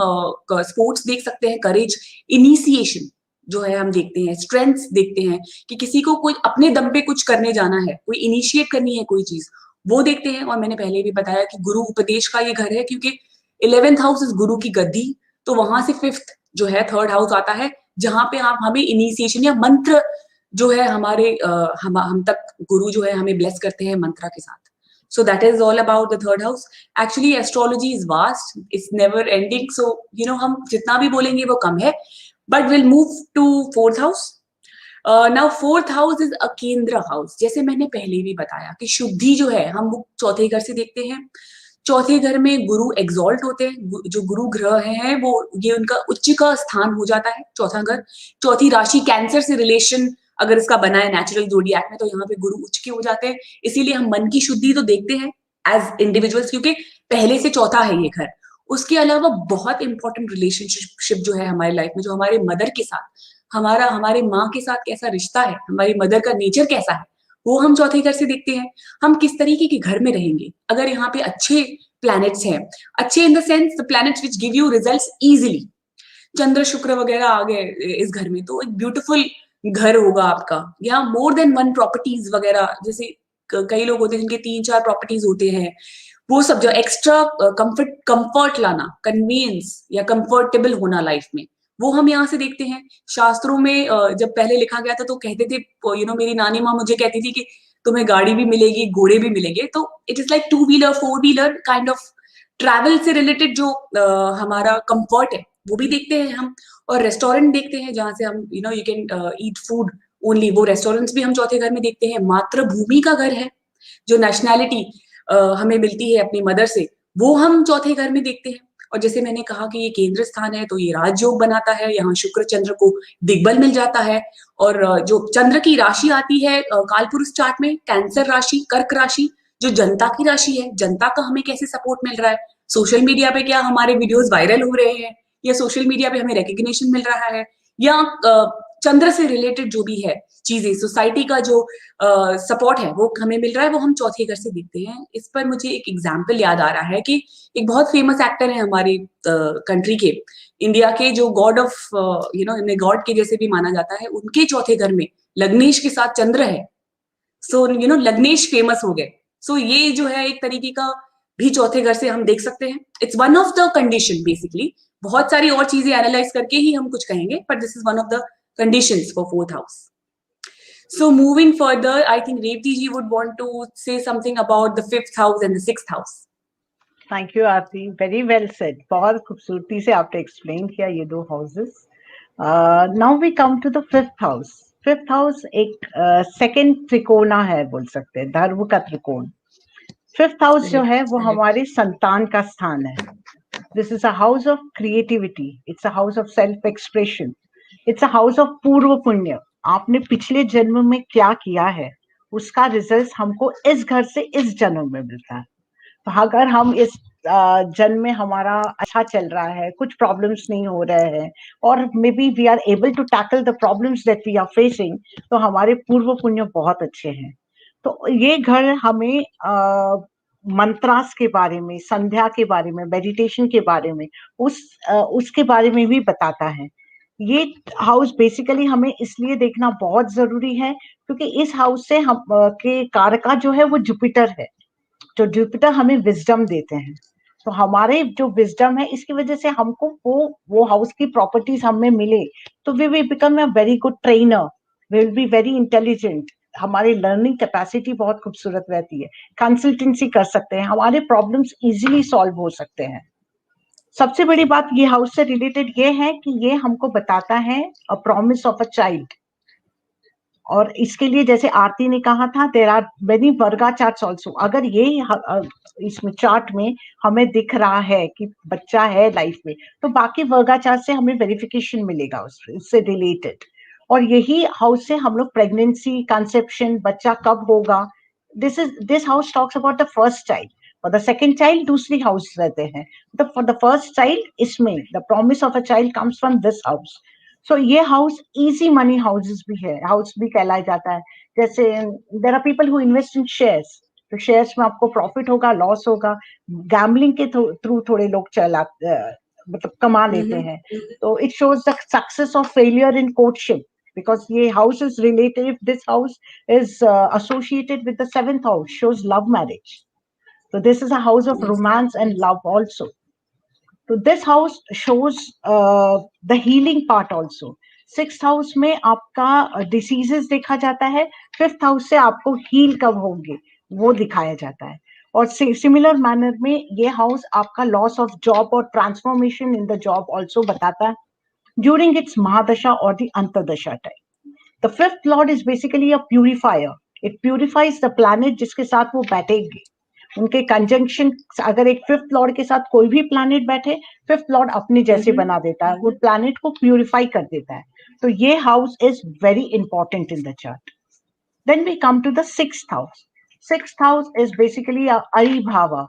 स्पोर्ट्स देख सकते हैं. करेज, इनिशिएशन जो है हम देखते हैं, स्ट्रेंथ देखते हैं कि किसी को कोई अपने दम पे कुछ करने जाना है, कोई इनिशिएट करनी है कोई चीज, वो देखते हैं. और मैंने पहले भी बताया कि गुरु उपदेश का ये घर है, क्योंकि 11th हाउस इज गुरु की गद्दी, तो वहां से 5th जो है थर्ड हाउस आता है, जहां पे आप हमें इनिशिएशन या मंत्र जो है हमारे हम तक गुरु जो है हमें ब्लेस करते हैं मंत्रा के साथ. So that is all about the third house. Actually, astrology is vast. It's never ending. So, हम जितना भी बोलेंगे वो कम है. But we'll move to fourth house. Now fourth house is a केंद्र house. जैसे मैंने पहले भी बताया कि शुद्धि जो है हम वो चौथे घर से देखते हैं. चौथे घर में गुरु एग्जॉल्ट होते हैं. जो गुरु ग्रह हैं वो ये उनका उच्च का स्थान हो जाता है चौथा घर. चौथी राशि कैंसर से रिलेशन अगर इसका बना है नेचुरल जोडिएक में तो यहाँ पे गुरु उच्च के हो जाते हैं. इसीलिए हम मन की शुद्धि तो देखते हैं एज इंडिविजुअल्स क्योंकि पहले से चौथा है ये घर. उसके अलावा बहुत इंपॉर्टेंट रिलेशनशिप जो है हमारी लाइफ में, जो हमारे मदर के साथ, हमारे माँ के साथ कैसा रिश्ता है, हमारी मदर का नेचर कैसा है, वो हम चौथे घर से देखते हैं. हम किस तरीके के घर में रहेंगे. अगर यहाँ पे अच्छे प्लैनेट्स हैं, अच्छे in the sense the planets which give you results easily, Chandra Shukra वगैरह आ गए इस घर में तो एक ब्यूटीफुल घर होगा आपका. या मोर देन वन प्रॉपर्टीज वगैरह, जैसे कई लोग होते हैं जिनके 3-4 प्रॉपर्टीज होते हैं, वो सब जो एक्स्ट्रा कंफर्ट लाना, कन्वीनियंस या कंफर्टेबल होना लाइफ में, वो हम यहाँ से देखते हैं. शास्त्रों में जब पहले लिखा गया था तो कहते थे, मेरी नानी माँ मुझे कहती थी कि तुम्हें गाड़ी भी मिलेगी, घोड़े भी मिलेंगे. तो it is like 2 wheeler 4 wheeler kind of travel से रिलेटेड जो हमारा कंफर्ट है वो भी देखते हैं हम. और रेस्टोरेंट देखते हैं जहां से हम you can eat food only, वो रेस्टोरेंट्स भी हम चौथे घर में देखते हैं. मातृभूमि का घर है, जो नेशनैलिटी हमें मिलती है अपनी मदर से, वो हम चौथे घर में देखते हैं. और जैसे मैंने कहा कि ये केंद्र स्थान है तो ये राजयोग बनाता है. यहाँ शुक्र चंद्र को दिग्बल मिल जाता है. और जो चंद्र की राशि आती है कालपुरुष चार्ट में, कैंसर राशि, कर्क राशि, जो जनता की राशि है, जनता का हमें कैसे सपोर्ट मिल रहा है. सोशल मीडिया पे क्या हमारे वीडियोस वायरल हो रहे हैं, या सोशल मीडिया पे हमें रिकग्निशन मिल रहा है, या चंद्र से रिलेटेड जो भी है चीजें, सोसाइटी का जो सपोर्ट है वो हमें मिल रहा है, वो हम चौथे घर से देखते हैं. इस पर मुझे एक एग्जाम्पल याद आ रहा है कि एक बहुत फेमस एक्टर है हमारे कंट्री के, इंडिया के, जो गॉड ऑफ इन्हें गॉड के जैसे भी माना जाता है. उनके चौथे घर में लग्नेश के साथ चंद्र है. सो लग्नेश फेमस हो गए. सो ये जो है एक तरीके का भी चौथे घर से हम देख सकते हैं. It's one of the condition basically. बहुत सारी और चीजें एनालाइज करके ही हम कुछ कहेंगे, but this is one of the conditions for fourth house. So moving further, I think Revati ji would want to say something about the fifth house and the sixth house.
Thank you, Aarti. Very well said. बहुत खूबसूरती से आपने explain किया ये दो houses. Now we come to the fifth house. Fifth house एक second त्रिकोणा है बोल सकते हैं, धर्म का त्रिकोण. Fifth house जो है वो हमारे संतान का स्थान है. This is a house of creativity. It's a house of self-expression. It's a house of पूर्व पुण्य. आपने पिछले जन्म में क्या किया है उसका रिजल्ट हमको इस घर से इस जन्म में मिलता है. तो अगर हम इस जन्म में हमारा अच्छा चल रहा है, कुछ प्रॉब्लम्स नहीं हो रहे हैं, और maybe we are able to tackle the problems that we are facing, तो हमारे पूर्व पुण्य बहुत अच्छे हैं. तो ये घर हमें मंत्रास के बारे में, संध्या के बारे में, मेडिटेशन के बारे में, उसके बारे में भी बताता है. ये हाउस बेसिकली हमें इसलिए देखना बहुत जरूरी है क्योंकि इस हाउस से हम के कारका जो है वो जुपिटर है. तो जुपिटर हमें विजडम देते हैं. तो हमारे जो विजडम है इसकी वजह से हमको वो हाउस की प्रॉपर्टीज हमें मिले तो we will become a very good trainer, we will be very intelligent. हमारी लर्निंग कैपेसिटी बहुत खूबसूरत रहती है. कंसल्टेंसी कर सकते हैं, हमारे प्रॉब्लम्स इजीली सॉल्व हो सकते हैं. सबसे बड़ी बात ये हाउस से रिलेटेड ये है कि ये हमको बताता है a promise of a child. और इसके लिए जैसे आरती ने कहा था, देयर आर मेनी वर्गा चार्ट्स आल्सो. अगर ये इसमें चार्ट में हमें दिख रहा है कि बच्चा है लाइफ में, तो बाकी वर्गा चार्ट से हमें वेरिफिकेशन मिलेगा उससे रिलेटेड. और यही हाउस से हम लोग प्रेगनेंसी, कंसेप्शन, बच्चा कब होगा, this house talks about the first child. For the second child दूसरी हाउस रहते हैं, फॉर द फर्स्ट चाइल्ड इसमें the promise of a child comes from this house. So ये हाउस इजी मनी हाउसेस भी है, हाउस भी कहलाया जाता है. जैसे there are people who invest in shares, तो शेयर्स में आपको प्रॉफिट होगा, लॉस होगा. गैम्बलिंग के थ्रू थोड़े लोग मतलब कमा लेते हैं. तो it shows the success of failure in courtship, because ये house is related, if this house is associated with the seventh house, shows love marriage. So this is a house of romance and love also. So this house shows the healing part also. Sixth house में आपका diseases देखा जाता है, fifth house से आपको heal कब होंगे वो दिखाया जाता है। और सिमिलर मैनर में ये हाउस आपका लॉस ऑफ जॉब और transformation in the job also बताता है ड्यूरिंग इट्स महादशा और the antardasha time. The fifth lord is basically a purifier, it purifies the planet जिसके साथ वो बैठेंगे। उनके कंजंक्शन, अगर एक फिफ्थ लॉर्ड के साथ कोई भी प्लैनेट बैठे, फिफ्थ लॉर्ड अपने जैसे बना देता है, वो प्लैनेट को प्यूरिफाई कर देता है। तो ये house is very important in the chart. Then we come to the sixth house. Sixth house is basically Aribhava.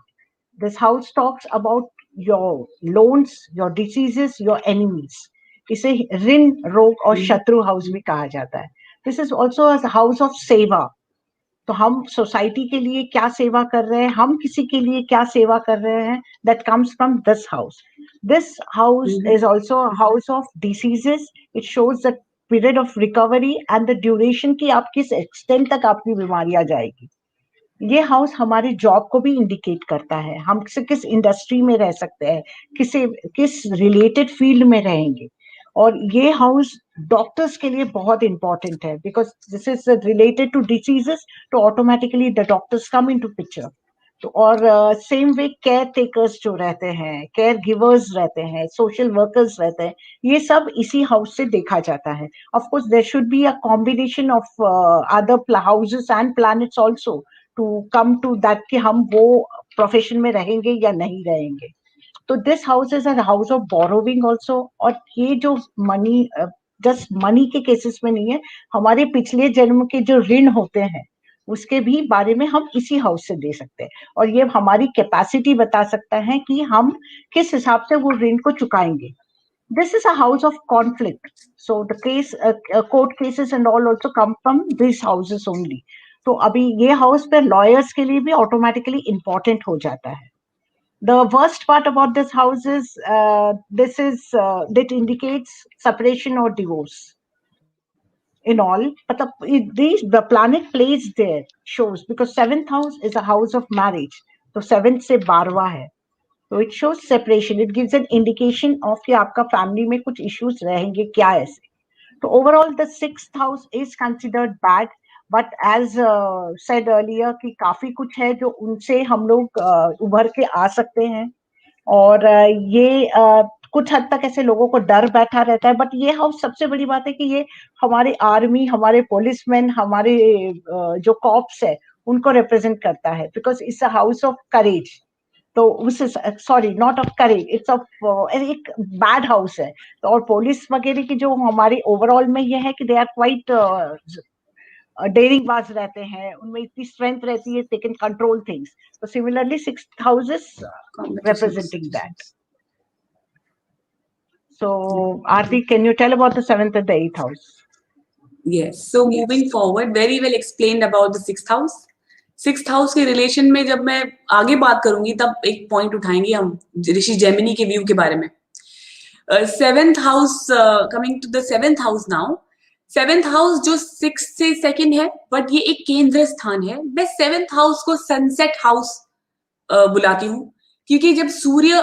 This house talks about your loans, your diseases, your enemies. इसे ऋण, रोग और शत्रु हाउस भी कहा जाता है। This is also house of सेवा। तो हम सोसाइटी के लिए क्या सेवा कर रहे हैं, हम किसी के लिए क्या सेवा कर रहे हैं, that comes from this house. This house is also house of diseases. It shows the period of recovery and the duration की आप किस एक्सटेंट तक आपकी बीमारी आ जाएगी। ये हाउस हमारे जॉब को भी इंडिकेट करता है, हम किस इंडस्ट्री में रह सकते हैं, किस रिलेटेड फील्ड में रहेंगे। और ये हाउस डॉक्टर्स के लिए बहुत इंपॉर्टेंट है because this is related to diseases, तो automatically the doctors come into picture. तो और सेम वे केयर टेकर्स जो रहते हैं, केयर गिवर्स रहते हैं, सोशल वर्कर्स रहते हैं, ये सब इसी हाउस से देखा जाता है। Of course there should be a combination of other houses and planets also to come to that कि हम वो प्रोफेशन में रहेंगे या नहीं रहेंगे। तो this house is a house of borrowing also. और ये जो मनी, जस्ट मनी के केसेस में नहीं है, हमारे पिछले जन्म के जो ऋण होते हैं उसके भी बारे में हम इसी हाउस से दे सकते हैं। और ये हमारी कैपेसिटी बता सकता है कि हम किस हिसाब से वो ऋण को चुकाएंगे। This is a house of conflict, so the case, court cases and all also come from this houses only. तो अभी ये हाउस पे लॉयर्स के लिए भी ऑटोमेटिकली इंपॉर्टेंट हो जाता है। The worst part about this house is that indicates separation or divorce. In all, but the planet plays there shows because seventh house is a house of marriage. So seventh से 12वां है, so it shows separation. It gives an indication of कि आपका family में कुछ issues रहेंगे क्या ऐसे। तो overall the sixth house is considered bad, but as said earlier कि काफी कुछ है जो उनसे हम लोग उभर के आ सकते हैं। और ये कुछ हद तक ऐसे लोगों को डर बैठा रहता है, बट ये हाउस सबसे बड़ी बात है कि ये हमारे आर्मी, हमारे पुलिसमैन, हमारे जो कॉप्स है उनको रिप्रेजेंट करता है because it's a house of courage. तो उस, sorry not of courage, it's of, एक बैड हाउस है। तो और पुलिस वगैरह की जो हमारे ओवरऑल में ये है कि दे आर क्वाइट डेयरिंग बाज रहते हैं, उनमें इतनी स्ट्रेंथ रहती है, दे कैन कंट्रोल थिंग्स। तो similarly sixth house is representing that. So, Aarti, can you tell about the seventh and the eighth house?
Yes. So moving forward, very well explained about the sixth house. Sixth house के relation में जब मैं आगे बात करूंगी तब एक point उठाएंगे हम ऋषि जेमिनी के व्यू के बारे में। Seventh house, coming to the seventh house now. Seventh house जो सिक्स से सेकंड है, बट ये एक केंद्र स्थान है। मैं सेवेंथ हाउस को सनसेट हाउस बुलाती हूँ क्योंकि जब सूर्य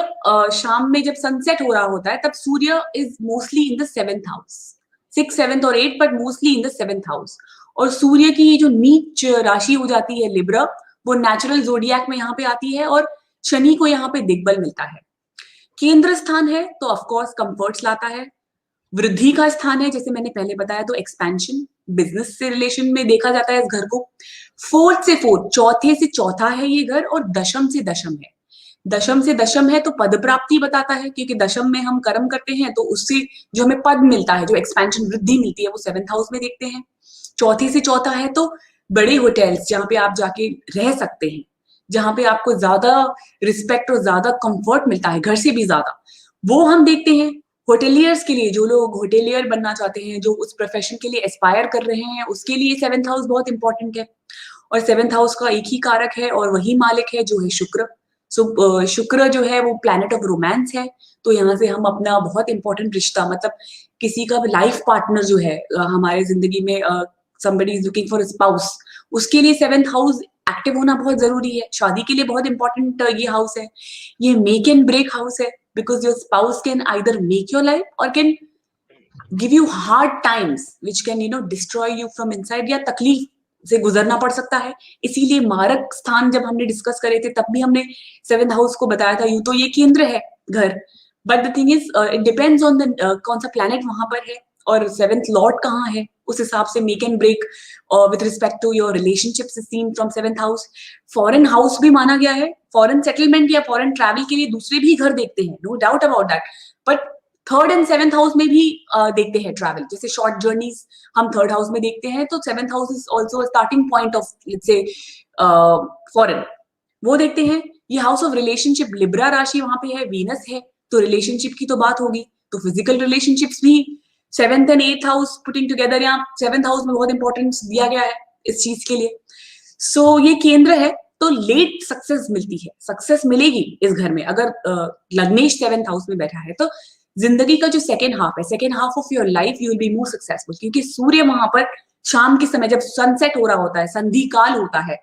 शाम में जब सनसेट हो रहा होता है तब Surya is mostly in the seventh house, six, seventh और eight, but mostly in the seventh house. और सूर्य की जो नीच राशि हो जाती है लिब्रा, वो नेचुरल जोडियक में यहाँ पे आती है और शनि को यहाँ पे दिग्बल मिलता है। केंद्र स्थान है तो ऑफकोर्स कंफर्ट्स लाता है। वृद्धि का स्थान है, जैसे मैंने पहले बताया, तो एक्सपेंशन, बिजनेस से रिलेशन में देखा जाता है इस घर को। फोर्थ से फोर्थ, चौथे से चौथा है ये घर, और दशम से दशम है। दशम से दशम है तो पद प्राप्ति बताता है क्योंकि दशम में हम कर्म करते हैं तो उससे जो हमें पद मिलता है, जो एक्सपेंशन, वृद्धि मिलती है, वो सेवेंथ हाउस में देखते हैं। चौथे से चौथा है तो बड़े होटल्स जहां पे आप जाके रह सकते हैं, जहां पे आपको ज्यादा रिस्पेक्ट और ज्यादा कंफर्ट मिलता है, घर से भी ज्यादा, वो हम देखते हैं। होटेलियर्स के लिए, जो लोग होटेलियर बनना चाहते हैं, जो उस प्रोफेशन के लिए एस्पायर कर रहे हैं, उसके लिए सेवेंथ हाउस बहुत इंपॉर्टेंट है। और सेवेंथ हाउस का एक ही कारक है और वही मालिक है जो है शुक्र। सो शुक्र जो है वो प्लैनेट ऑफ रोमांस है। तो यहाँ से हम अपना बहुत इंपॉर्टेंट रिश्ता, मतलब किसी का लाइफ पार्टनर जो है हमारे जिंदगी में, somebody is looking for a spouse, उसके लिए सेवेंथ हाउस एक्टिव होना बहुत जरूरी है। शादी के लिए बहुत इंपॉर्टेंट ये हाउस है। ये मेक एंड ब्रेक हाउस है because your spouse can either make your life और can give you hard times which can destroy you from inside, या तकलीफ से गुजरना पड़ सकता है। इसीलिए मारक स्थान जब हमने डिस्कस करे थे तब भी हमने 7th हाउस को बताया था, यूं तो ये केंद्र है घर, but the thing is it depends on the कौन सा प्लैनेट वहां पर है और 7th लॉर्ड कहाँ है, उस हिसाब से make and break with respect to your relationships is seen from 7th house. Foreign house भी माना गया है, फॉरेन सेटलमेंट या फॉरेन ट्रैवल के लिए दूसरे भी घर देखते हैं, no doubt about that, but 3rd and 7th house में भी देखते हैं ट्रैवल, जैसे शॉर्ट जर्नीज हम 3rd हाउस में देखते हैं, तो 7th house is also starting point of let's say foreign, वो देखते हैं। ये हाउस ऑफ रिलेशनशिप लिब्रा राशि वहां पे है, वीनस है, तो रिलेशनशिप की तो बात होगी, तो फिजिकल रिलेशनशिप्स भी 7th and 8th house putting together, या 7th हाउस में बहुत इंपॉर्टेंस दिया गया है इस चीज के लिए। सो ये केंद्र है, तो लेट सक्सेस मिलती है, सक्सेस मिलेगी इस घर में अगर लग्नेश 7th हाउस में बैठा है, तो जिंदगी का जो सेकेंड हाफ है, second half of your life you will be more successful, क्योंकि सूर्य वहां पर शाम के समय जब सनसेट हो रहा होता है, संधि काल होता है,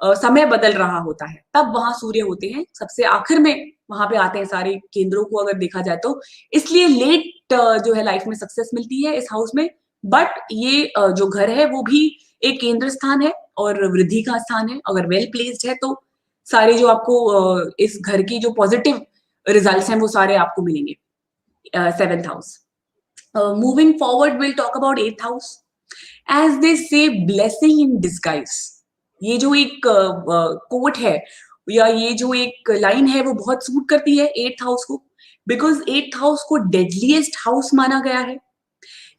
समय बदल रहा होता है, तब वहां सूर्य होते हैं, सबसे आखिर में वहां पे आते हैं सारे केंद्रों को अगर देखा जाए तो, इसलिए लेट जो है लाइफ में सक्सेस मिलती है इस हाउस में। बट ये जो घर है वो भी एक केंद्र स्थान है और वृद्धि का स्थान है, अगर वेल प्लेस्ड है तो सारे जो आपको इस घर की जो पॉजिटिव रिजल्ट्स हैं वो सारे आपको मिलेंगे। 7th house. Moving forward, we'll talk about 8th house. As they say, blessing in disguise. ये जो एक कोट है या ये जो एक लाइन है वो बहुत सूट करती है 8th हाउस को, बिकॉज 8th हाउस को डेडलीस्ट हाउस माना गया है।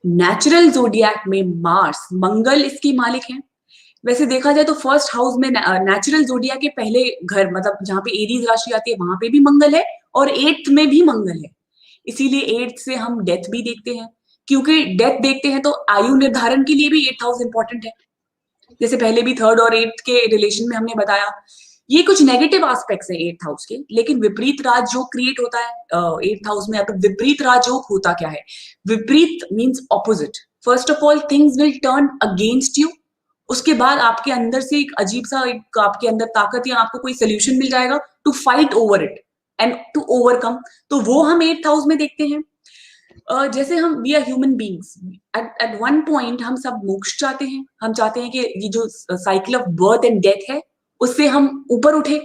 नेचुरल जोडियक में मार्स, मंगल इसके मालिक हैं। वैसे देखा जाए तो फर्स्ट हाउस में नेचुरल जोडिया के पहले घर, मतलब जहाँ पे एरीज राशि आती है वहां पे भी मंगल है और 8th में भी मंगल है, इसीलिए 8th से हम डेथ भी देखते हैं, क्योंकि डेथ देखते हैं तो आयु निर्धारण के लिए भी 8th हाउस इंपॉर्टेंट है, जैसे पहले भी 3rd और 8th के रिलेशन में हमने बताया। ये कुछ नेगेटिव एस्पेक्ट्स है 8th हाउस के, लेकिन विपरीत राजयोग क्रिएट होता है 8th हाउस में। अब विपरीत राजयोग होता क्या है? विपरीत means opposite. First of all things will turn against you, उसके बाद आपके अंदर से एक अजीब सा एक आपके अंदर ताकत या आपको कोई सोल्यूशन मिल जाएगा to fight over it and to overcome, तो वो हम 8th हाउस में देखते हैं। जैसे हम we are human beings, at one point हम सब मोक्ष चाहते हैं, हम चाहते हैं कि ये जो cycle of birth and death है उससे हम ऊपर उठे।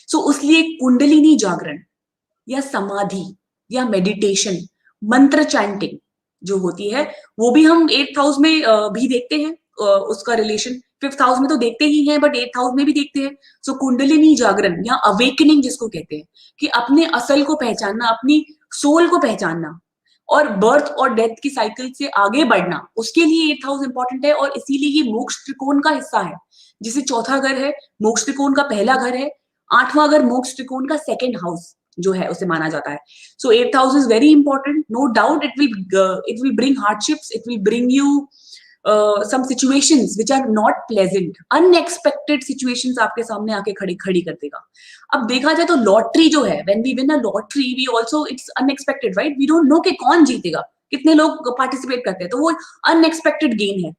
सो उसलिए कुंडलिनी जागरण या समाधि या मेडिटेशन, मंत्र चैंटिंग जो होती है वो भी हम 8th हाउस में भी देखते हैं, उसका रिलेशन 5th हाउस में तो देखते ही हैं बट 8th हाउस में भी देखते हैं। सो कुंडलिनी जागरण या अवेकनिंग जिसको कहते हैं, कि अपने असल को पहचानना, अपनी सोल को पहचानना और बर्थ और डेथ की साइकिल से आगे बढ़ना, उसके लिए 8th हाउस इंपॉर्टेंट है। और इसीलिए ये मोक्ष त्रिकोण का हिस्सा है, जिसे चौथा घर है, मोक्ष त्रिकोण का पहला घर है, 8वां घर मोक्ष त्रिकोण का सेकेंड हाउस जो है उसे माना जाता है। So 8th house is very important, no doubt it will bring hardships, it will bring you some situations which are not pleasant, unexpected situations आपके सामने आके खड़ी कर देगा। अब देखा जाए तो लॉटरी जो है, when we win a lottery we also it's unexpected, right? We don't know कि कौन जीतेगा, कितने लोग पार्टिसिपेट करते हैं, तो वो अनएक्सपेक्टेड गेन है।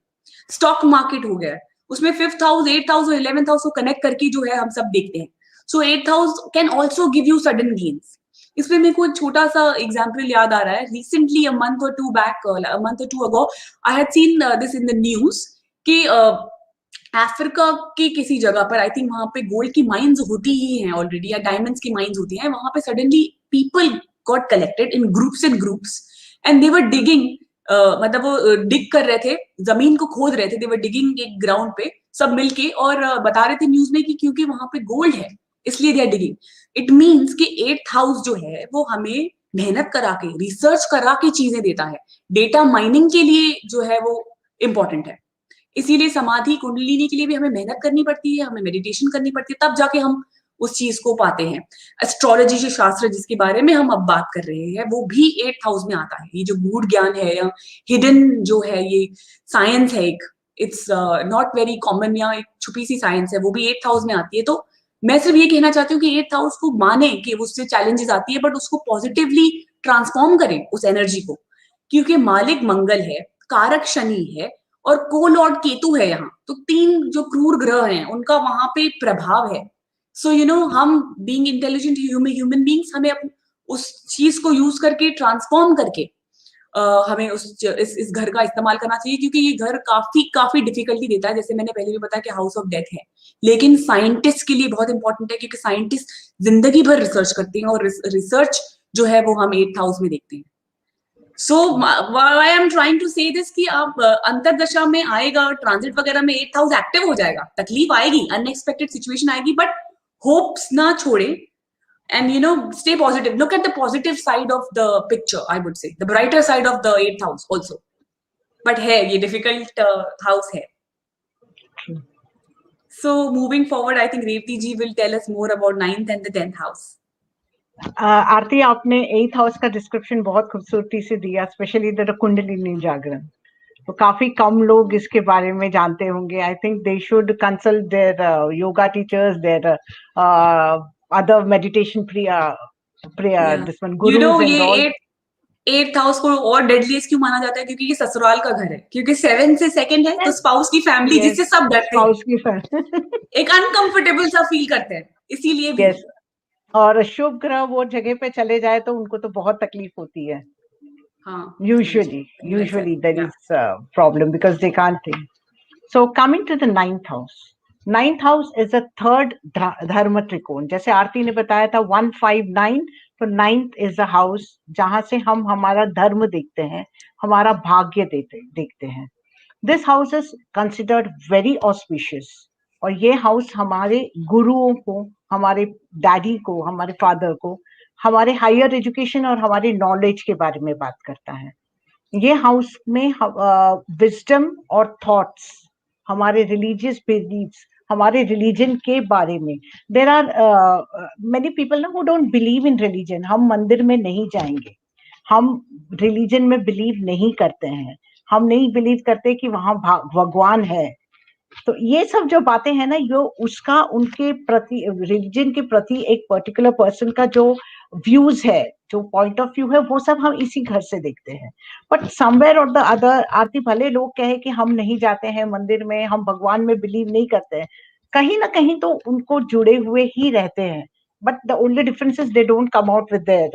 स्टॉक मार्केट हो गया, उसमें 5th हाउस 8th हाउस और 11th हाउस को कनेक्ट करके जो है हम सब देखते हैं। सो 8th house can also give you sudden gains. इसमें मेरे को एक छोटा सा एग्जाम्पल याद आ रहा है, रिसेंटली अ मंथ और two ago I had seen this in the news कि अफ्रीका की किसी जगह पर, आई थिंक वहां पे गोल्ड की माइंस होती ही हैं ऑलरेडी, या डायमंड्स की माइंस होती हैं, वहां पे suddenly people got collected in groups and they were digging, मतलब वो डिग कर रहे थे, जमीन को खोद रहे थे, दे वर डिगिंग एक ग्राउंड पे सब मिलके, और बता रहे थे न्यूज में कि क्योंकि वहां पे गोल्ड है इसलिए they are digging. It means कि 8th हाउस जो है वो हमें मेहनत करा के, रिसर्च करा के चीजें देता है, डेटा माइनिंग के लिए जो है वो इंपॉर्टेंट है। इसीलिए समाधि कुंडलिनी के लिए भी हमें मेहनत करनी पड़ती है, हमें मेडिटेशन करनी पड़ती है, तब जाके हम उस चीज को पाते हैं। एस्ट्रोलॉजी जो शास्त्र जिसके बारे में हम अब बात कर रहे हैं वो भी 8th हाउस में आता है। ये जो गूढ़ ज्ञान है या हिडन जो है, ये साइंस है एक, इट्स नॉट वेरी कॉमन, या एक छुपी सी साइंस है, वो भी 8th हाउस में आती है। तो मैं सिर्फ ये कहना चाहती हूँ कि 8th हाउस को माने कि उससे चैलेंजेस आती है, बट उसको पॉजिटिवली ट्रांसफॉर्म करें उस एनर्जी को, क्योंकि मालिक मंगल है, कारक शनि है और को लॉर्ड केतु है यहाँ, तो 3 जो क्रूर ग्रह हैं उनका वहां पे प्रभाव है। सो हम बीइंग इंटेलिजेंट ह्यूमन बीइंग्स, हमें उस चीज को यूज करके, ट्रांसफॉर्म करके हमें इस घर का इस्तेमाल करना चाहिए, क्योंकि ये घर काफी डिफिकल्टी देता है, जैसे मैंने पहले भी बताया कि हाउस ऑफ डेथ है, लेकिन साइंटिस्ट के लिए बहुत इंपॉर्टेंट है, क्योंकि साइंटिस्ट जिंदगी भर रिसर्च करते हैं और रिसर्च जो है वो हम 8th हाउस में देखते हैं। So why I am trying to say this कि आप अंतरदशा में आएगा, ट्रांजिट वगैरह में 8th हाउस एक्टिव हो जाएगा, तकलीफ आएगी, अनएक्सपेक्टेड सिचुएशन आएगी, बट होप्स ना छोड़े, and stay positive, look at the positive side of the picture, I would say the brighter side of the 8th house also, but है ये difficult house है. So moving forward, I think Revati ji will tell us more about 9th and the 10th house.
आरती, आपने 8th house का description बहुत खूबसूरती से दिया, specially the kundalini जागरण, तो काफी कम लोग इसके बारे में जानते होंगे. I think they should consult their yoga teachers, their other meditation prayer this one gurus and all.
ये 8th हाउस को और डेडलीस्ट क्यों माना जाता है? क्योंकि ये ससुराल का घर है, क्योंकि 7 से सेकंड है, तो स्पाउस की फैमिली जिससे सब डरते हैं, एक अनकंफर्टेबल सा फील करते हैं, इसीलिए भी.
yes. और शुभ ग्रह वो जगह पे चले जाए तो उनको तो बहुत तकलीफ होती है. Usually there is a problem because they can't think. So coming to the 9th house. 9th house is a third dharma trikon. जैसे आरती ने बताया था 159, तो 9th is a house जहां से हम हमारा धर्म देखते हैं, हमारा भाग्य देखते हैं. This house is considered very auspicious. और ये हाउस हमारे गुरुओं को, हमारे डैडी को, हमारे फादर को, हमारे हायर एजुकेशन और हमारे नॉलेज के बारे में बात करता है. ये हाउस में विजडम और थॉट्स, हमारे रिलीजियस बिलीव्स, हमारे रिलीजन के बारे में. देयर आर मेनी पीपल ना who don't believe in religion. हम मंदिर में नहीं जाएंगे, हम रिलीजन में बिलीव नहीं करते हैं, हम नहीं बिलीव करते कि वहां भगवान है. तो ये सब जो बातें हैं ना, यो उसका उनके प्रति, रिलीजन के प्रति एक पर्टिकुलर पर्सन का जो व्यूज है, जो पॉइंट ऑफ व्यू है, वो सब हम इसी घर से देखते हैं. बट समवेयर और द अदर, आरती, भले लोग कहे कि हम नहीं जाते हैं मंदिर में, हम भगवान में बिलीव नहीं करते हैं, कहीं ना कहीं तो उनको जुड़े हुए ही रहते हैं. But the only difference is they don't come out with their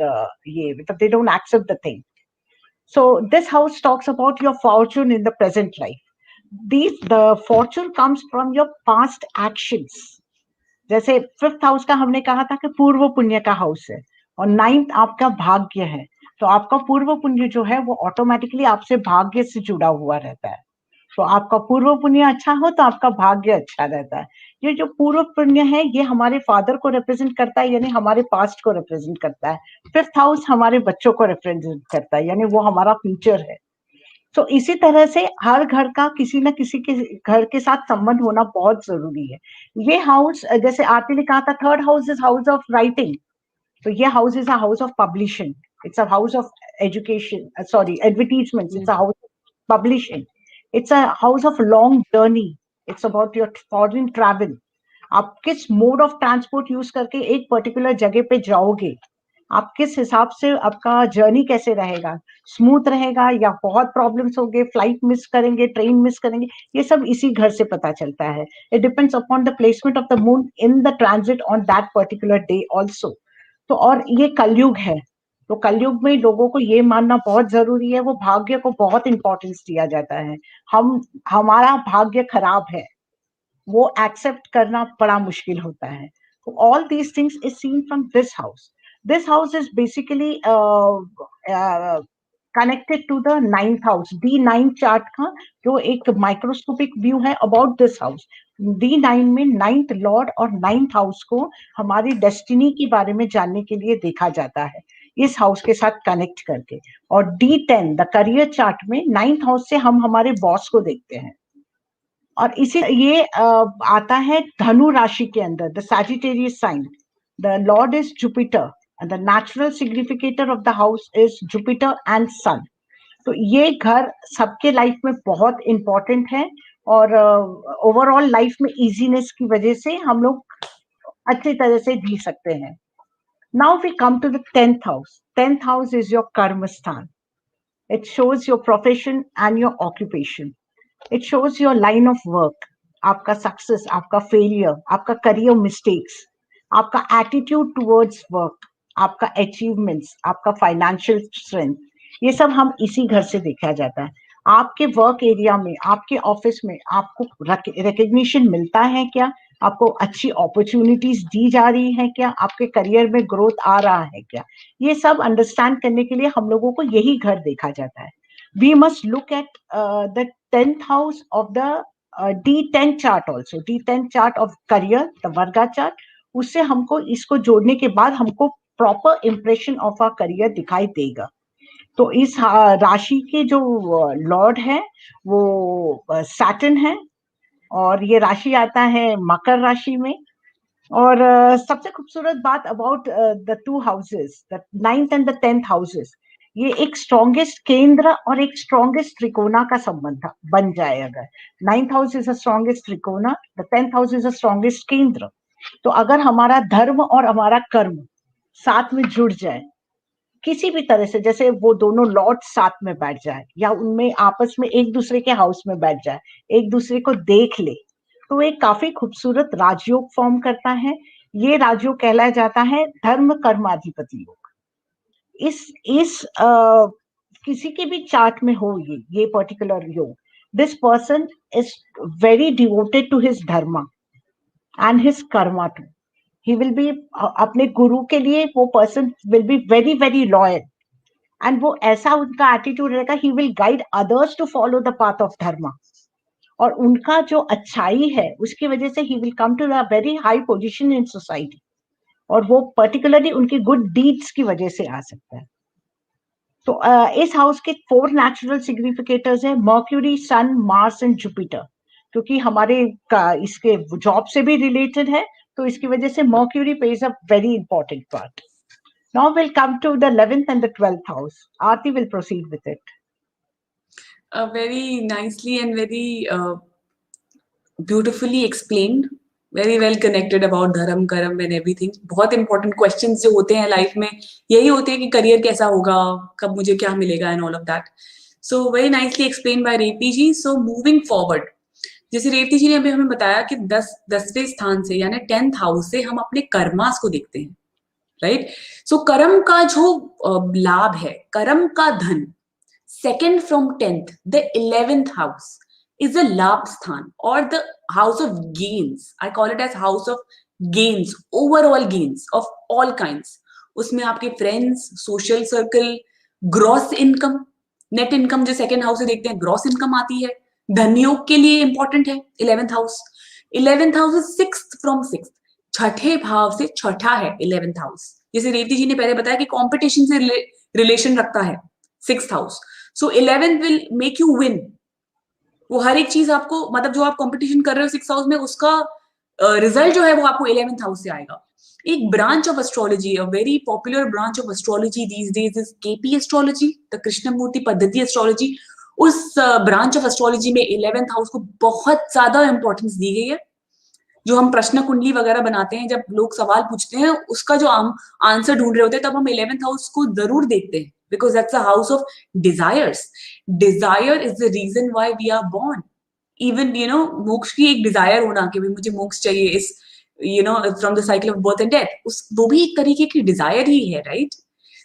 ये, मतलब they don't accept the thing. So this house talks about your fortune in the present life. the fortune comes from your past actions. जैसे 5th house का हमने कहा था कि पूर्व पुण्य का हाउस है, और 9th आपका भाग्य है, तो आपका पूर्व पुण्य जो है वो ऑटोमेटिकली आपसे भाग्य से जुड़ा हुआ रहता है. तो आपका पूर्व पुण्य अच्छा हो तो आपका भाग्य अच्छा रहता है. ये जो पूर्व पुण्य है ये हमारे फादर को रिप्रेजेंट करता है, यानी हमारे पास्ट को रिप्रेजेंट करता है. 5th हाउस हमारे बच्चों को रिप्रेजेंट करता है, यानी वो हमारा फ्यूचर है. तो इसी तरह से हर घर का किसी न किसी के घर के साथ संबंध होना बहुत जरूरी है. ये हाउस, जैसे आरती ने कहा था, 3rd house is house of writing, तो ये house is a house of publishing. It's a house of education, sorry, advertisement. It's a house of publishing. It's a house of long journey. It's about your foreign travel. आप किस mode of transport use करके एक particular जगह पे जाओगे, आप किस हिसाब से, आपका जर्नी कैसे रहेगा, स्मूथ रहेगा या बहुत प्रॉब्लम्स होंगे, फ्लाइट मिस करेंगे, ट्रेन मिस करेंगे, ये सब इसी घर से पता चलता है. It depends upon the placement of the moon in the transit on that particular day also. तो और ये कलयुग है, तो कलयुग में लोगों को ये मानना बहुत जरूरी है, वो भाग्य को बहुत इंपॉर्टेंस दिया जाता है. हमारा भाग्य खराब है, वो एक्सेप्ट करना बड़ा मुश्किल होता है. All these things is seen from this house. This house is basically connected to the 9th house. D9 chart का जो एक माइक्रोस्कोपिक व्यू है about this house. D9 में 9th लॉर्ड और 9th हाउस को हमारी डेस्टिनी के बारे में जानने के लिए देखा जाता है, इस हाउस के साथ कनेक्ट करके. और D10 द करियर चार्ट में 9th हाउस से हम हमारे बॉस को देखते हैं. और इसी ये आता है धनु राशि के अंदर, the Sagittarius sign. The lord is Jupiter and the natural significator of the house is Jupiter and Sun. तो ये घर सबके लाइफ में बहुत इंपॉर्टेंट है, और ओवरऑल लाइफ में इजीनेस की वजह से हम लोग अच्छी तरह से जी सकते हैं. Now we come to the 10th house. 10th house is your कर्म स्थान. It shows your profession and your occupation. It shows your line of work, आपका सक्सेस, आपका फेलियर, आपका करियर मिस्टेक्स, आपका एटीट्यूड टुवर्ड्स वर्क, आपका achievements, आपका financial strength. ये सब हम इसी घर से देखा जाता है। आपके वर्क एरिया में, आपके ऑफिस में आपको रिकग्निशन मिलता है क्या? आपको अच्छी अपॉर्चुनिटीज दी जा रही है क्या? आपके करियर में ग्रोथ आ रहा है क्या? ये सब अंडरस्टैंड करने के लिए हम लोगों को यही घर देखा जाता है। We must look at the 10th house of the D10 chart also, D10 chart of career, the varga chart. उससे हमको इसको जोड़ने के बाद हमको proper impression of our career दिखाई देगा। तो इस राशि के जो लॉर्ड है वो सैटर्न है, और ये राशि आता है मकर राशि में। और सबसे खूबसूरत बात about the 2 houses, the 9th and the 10th houses, ये एक स्ट्रॉन्गेस्ट केंद्र और एक स्ट्रॉन्गेस्ट त्रिकोणा का संबंध बन जाए। अगर 9th house is a strongest trikona, the 10th house is a strongest kendra, तो अगर हमारा धर्म और हमारा कर्म साथ में जुड़ जाए किसी भी तरह से, जैसे वो दोनों लॉर्ड साथ में बैठ जाए या उनमें आपस में एक दूसरे के हाउस में बैठ जाए, एक दूसरे को देख ले, तो एक काफी खूबसूरत राजयोग फॉर्म करता है। ये राजयोग कहलाया जाता है धर्म कर्माधिपति योग। इस किसी के भी चार्ट में हो ये particular yoga, this person is very devoted to his dharma and his karma too. He will be, अपने गुरु के लिए वो person will be very very loyal, and वो ऐसा उनका एटीट्यूड रहेगा, he will guide others to follow the path of dharma. और उनका जो अच्छाई है उसकी वजह से he will come to a very high position in society, और वो पर्टिकुलरली उनकी गुड डीड्स की वजह से आ सकता है। तो इस हाउस के 4 नेचुरल सिग्निफिकेटर्स है, Mercury, Sun, Mars and Jupiter, क्योंकि हमारे इसके जॉब से भी रिलेटेड है, तो इसकी वजह से Mercury plays a very important part. Now will come to the 11th and the 12th house. Aarti will proceed with it.
Very nicely and very beautifully explained, very well connected about धर्म कर्म and everything. बहुत important questions जो होते हैं life में यही होते हैं कि करियर कैसा होगा, कब मुझे क्या मिलेगा and all of that. So very nicely explained by Revathi ji. So moving forward, जैसे रेवती जी ने अभी हमें बताया कि 10वें स्थान से यानी 10th हाउस से हम अपने कर्मास को देखते हैं, राइट? सो कर्म का जो लाभ है, कर्म का धन, second from 10th, the 11th house is the labh sthan or the house of gains. I call it as house of gains, overall gains of all kinds. उसमें आपके friends, social circle, gross income, net income जो second house से देखते हैं, gross income आती है। धनयोग के लिए इंपॉर्टेंट है 11th house. 11th house is 6th from 6th, छठे भाव से छठा है 11th हाउस। जैसे रेवती जी ने पहले बताया कि कंपटीशन से रिलेशन रखता है 6th house. So 11th will make you win. वो हर एक चीज आपको, मतलब जो आप कंपटीशन कर रहे हो 6th हाउस में, उसका रिजल्ट जो है वो आपको 11th हाउस से आएगा। एक branch of astrology, a very popular branch of astrology these days is KP astrology, the Krishnamurti Paddhati astrology. उस ब्रांच ऑफ एस्ट्रोलॉजी में 11th हाउस को बहुत ज्यादा इंपॉर्टेंस दी गई है। जो हम प्रश्न कुंडली वगैरह बनाते हैं, जब लोग सवाल पूछते हैं, उसका जो हम आंसर ढूंढ रहे होते हैं, तब हम 11th हाउस को जरूर देखते हैं, because that's a house of desires. Desire is the reason why we are born. Even मोक्ष की एक डिजायर होना कि मुझे मोक्ष चाहिए, इस from the cycle of birth and death, उस वो भी एक तरीके की डिजायर ही है, right?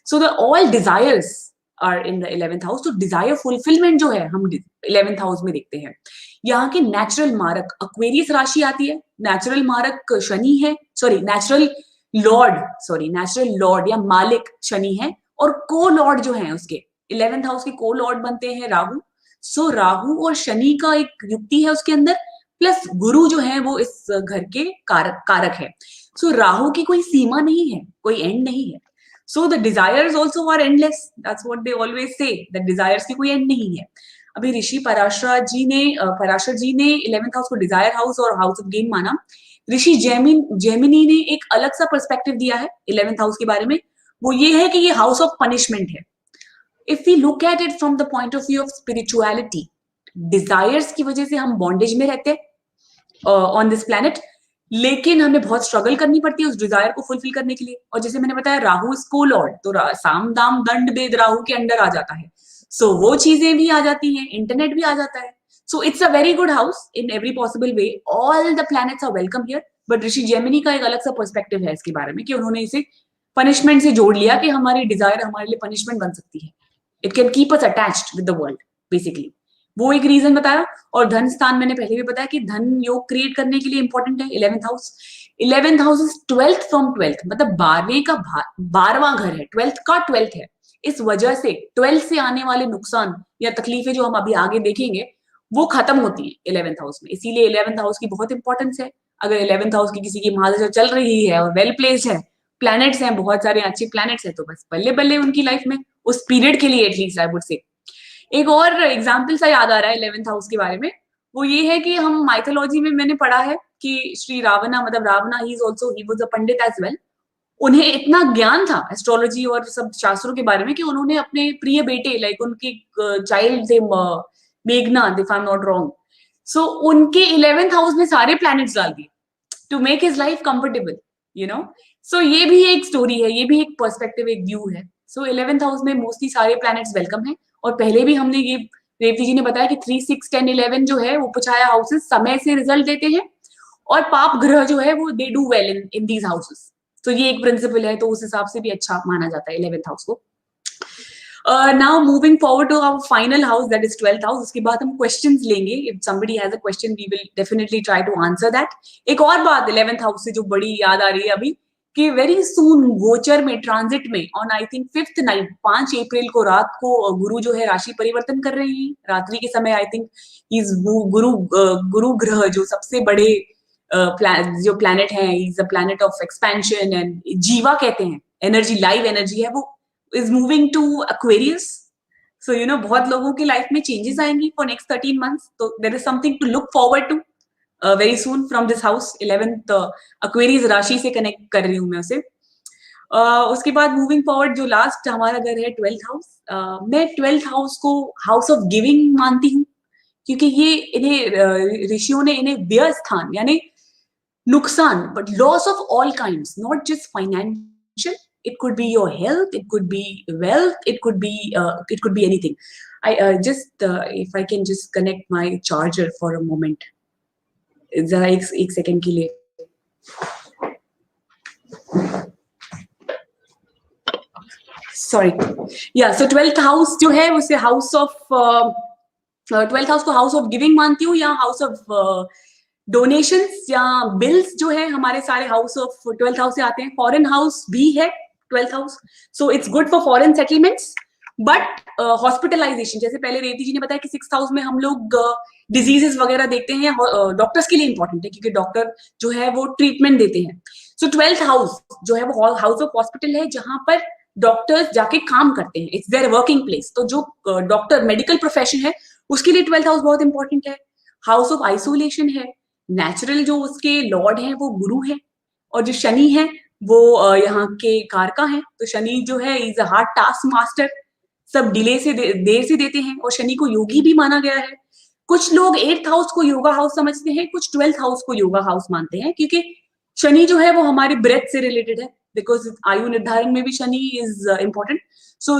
So the all desires are in the 11th house. तो डिजायर फुलफिलमेंट जो है हम 11th हाउस में देखते हैं। यहाँ के नेचुरल मारक एक्वेरियस राशि आती है, नेचुरल मारक शनि है, नेचुरल लॉर्ड या मालिक शनि है, और को लॉर्ड जो है उसके 11th हाउस के को लॉर्ड बनते हैं राहु। सो राहु और शनि का एक युक्ति है उसके अंदर, प्लस गुरु जो है वो इस घर के कारक है। सो राहु की कोई सीमा नहीं है, कोई एंड नहीं है। So the desires also are endless, that's what they always say, the desires की कोई एंड नहीं है। अभी ऋषि पराशर जी ने 11th हाउस को डिजायर हाउस और हाउस ऑफ गेन माना। ऋषि जेमिनी ने एक अलग सा पर्सपेक्टिव दिया है 11th हाउस के बारे में, वो ये है कि ये हाउस ऑफ पनिशमेंट है। If we look at it from the point of view of spirituality, desires की वजह से हम बॉन्डेज में रहते हैं ऑन दिस प्लैनेट, लेकिन हमें बहुत स्ट्रगल करनी पड़ती है उस डिजायर को फुलफिल करने के लिए। और जैसे मैंने बताया, राहु इज को लॉर्ड, तो साम दाम दंड भेद राहु के अंडर आ जाता है। सो वो चीजें भी आ जाती हैं, इंटरनेट भी आ जाता है। So it's a very good house in every possible way, all the planets are welcome here. But Rishi Jaimini का एक अलग सा पर्सपेक्टिव है इसके बारे में, कि उन्होंने इसे पनिशमेंट से जोड़ लिया कि हमारी डिजायर हमारे लिए पनिशमेंट बन सकती है। It can keep us attached with the world basically, वो एक रीजन बताया। और धन स्थान मैंने पहले भी बताया कि धन योग क्रिएट करने के लिए इंपॉर्टेंट है 11th house. 11th house is 12th from 12th, मतलब 12वें का 12वां घर है, 12th का 12th है। इस वजह से 12th से आने वाले नुकसान या तकलीफें जो हम अभी आगे देखेंगे वो खत्म होती है 11th हाउस में, इसीलिए 11th हाउस की बहुत इंपॉर्टेंस है। अगर 11th हाउस की किसी की महादशा चल रही है और वेल प्लेस्ड है, प्लैनेट्स हैं, बहुत सारे अच्छे प्लैनेट्स हैं, तो बस बल्ले बल्ले उनकी लाइफ में उस पीरियड के लिए एटलीस्ट आई वुड से। एक और एग्जाम्पल सा याद आ रहा है 11th हाउस के बारे में, वो ये है कि हम माइथोलॉजी में मैंने पढ़ा है कि श्री रावणा, मतलब Ravana he was a pandit as well. उन्हें इतना ज्ञान था एस्ट्रोलॉजी और सब शास्त्रों के बारे में कि उन्होंने अपने प्रिय बेटे, लाइक उनके चाइल्ड थे Meghnath, if I am not wrong, so उनके 11th हाउस में सारे प्लैनेट्स डाल दिए to make his life comfortable, you know. So ये भी एक स्टोरी है, ये भी एक पर्सपेक्टिव, एक व्यू है। सो 11th हाउस में मोस्टली सारे प्लैनेट्स वेलकम है। और पहले भी हमने ये, रेवती जी ने बताया कि 3, 6, 10, 11 जो है उपछाया हाउसेस समय से रिजल्ट देते हैं, और पाप ग्रह जो है वो they do well in these houses. तो ये एक प्रिंसिपल है, तो उस हिसाब से भी अच्छा माना जाता है 11th हाउस को। Now moving forward to our final house, that is 12th house. उसके बाद हम क्वेश्चंस लेंगे, if somebody has a question we will definitely try to answer that. एक और बात 11th हाउस से जो बड़ी याद आ रही है अभी, कि वेरी सून गोचर में, ट्रांजिट में, on I think 5th night, 5 अप्रैल को रात को गुरु जो है राशि परिवर्तन कर रहे हैं रात्रि के समय। आई थिंक इज गुरु ग्रह जो सबसे बड़े जो प्लैनेट है, is a planet of expansion and जीवा कहते हैं, एनर्जी, लाइव एनर्जी है, वो is moving to Aquarius. So you know बहुत लोगों की लाइफ में चेंजेस आएंगी फॉर नेक्स्ट 13 months, तो there is something to look forward to very soon from this house. 11th Aquarius राशि से कनेक्ट कर रही हूँ मैं उसे। उसके बाद मूविंग फॉरवर्ड जो लास्ट हमारा घर है 12th हाउस। मैं 12th हाउस को हाउस ऑफ गिविंग मानती हूँ, क्योंकि ये इन्हें ऋषियों ने इन्हें व्यय स्थान यानी नुकसान, but loss of all kinds, not just financial, it could be your health, it could be wealth, it could be anything. I just if I can just connect my charger for a moment, जरा एक second के लिए। Sorry, या सो 12th house जो है उसे house of 12th house को house of giving मानती हूँ, या हाउस ऑफ डोनेशंस या बिल्स जो है हमारे सारे हाउस ऑफ 12th हाउस से आते हैं। फॉरेन हाउस भी है 12th house, so it's good for foreign settlements. But hospitalisation, जैसे पहले रेवती जी ने बताया कि 6th हाउस में हम लोग डिजीजेस वगैरह देखते हैं, डॉक्टर्स के लिए इंपॉर्टेंट है क्योंकि डॉक्टर जो है वो ट्रीटमेंट देते हैं। सो 12th हाउस जो है वो हाउस ऑफ हॉस्पिटल है, जहां पर डॉक्टर्स जाके काम करते हैं, इट्स देयर वर्किंग प्लेस। तो जो डॉक्टर मेडिकल प्रोफेशन है उसके लिए 12th हाउस बहुत इंपॉर्टेंट है। हाउस ऑफ आइसोलेशन है, नेचुरल जो उसके लॉर्ड हैं वो गुरु है, और जो शनि है वो यहाँ के कारका हैं। तो शनि जो है is a hard task master, सब डिले से देर से देते हैं, और शनि को योगी भी माना गया है। कुछ लोग 8th हाउस को योगा हाउस समझते हैं, कुछ 12th हाउस को योगा हाउस मानते हैं, क्योंकि शनि जो है वो हमारे ब्रेथ से रिलेटेड है, बिकॉज आयु निर्धारण में भी शनि इज इम्पोर्टेंट। सो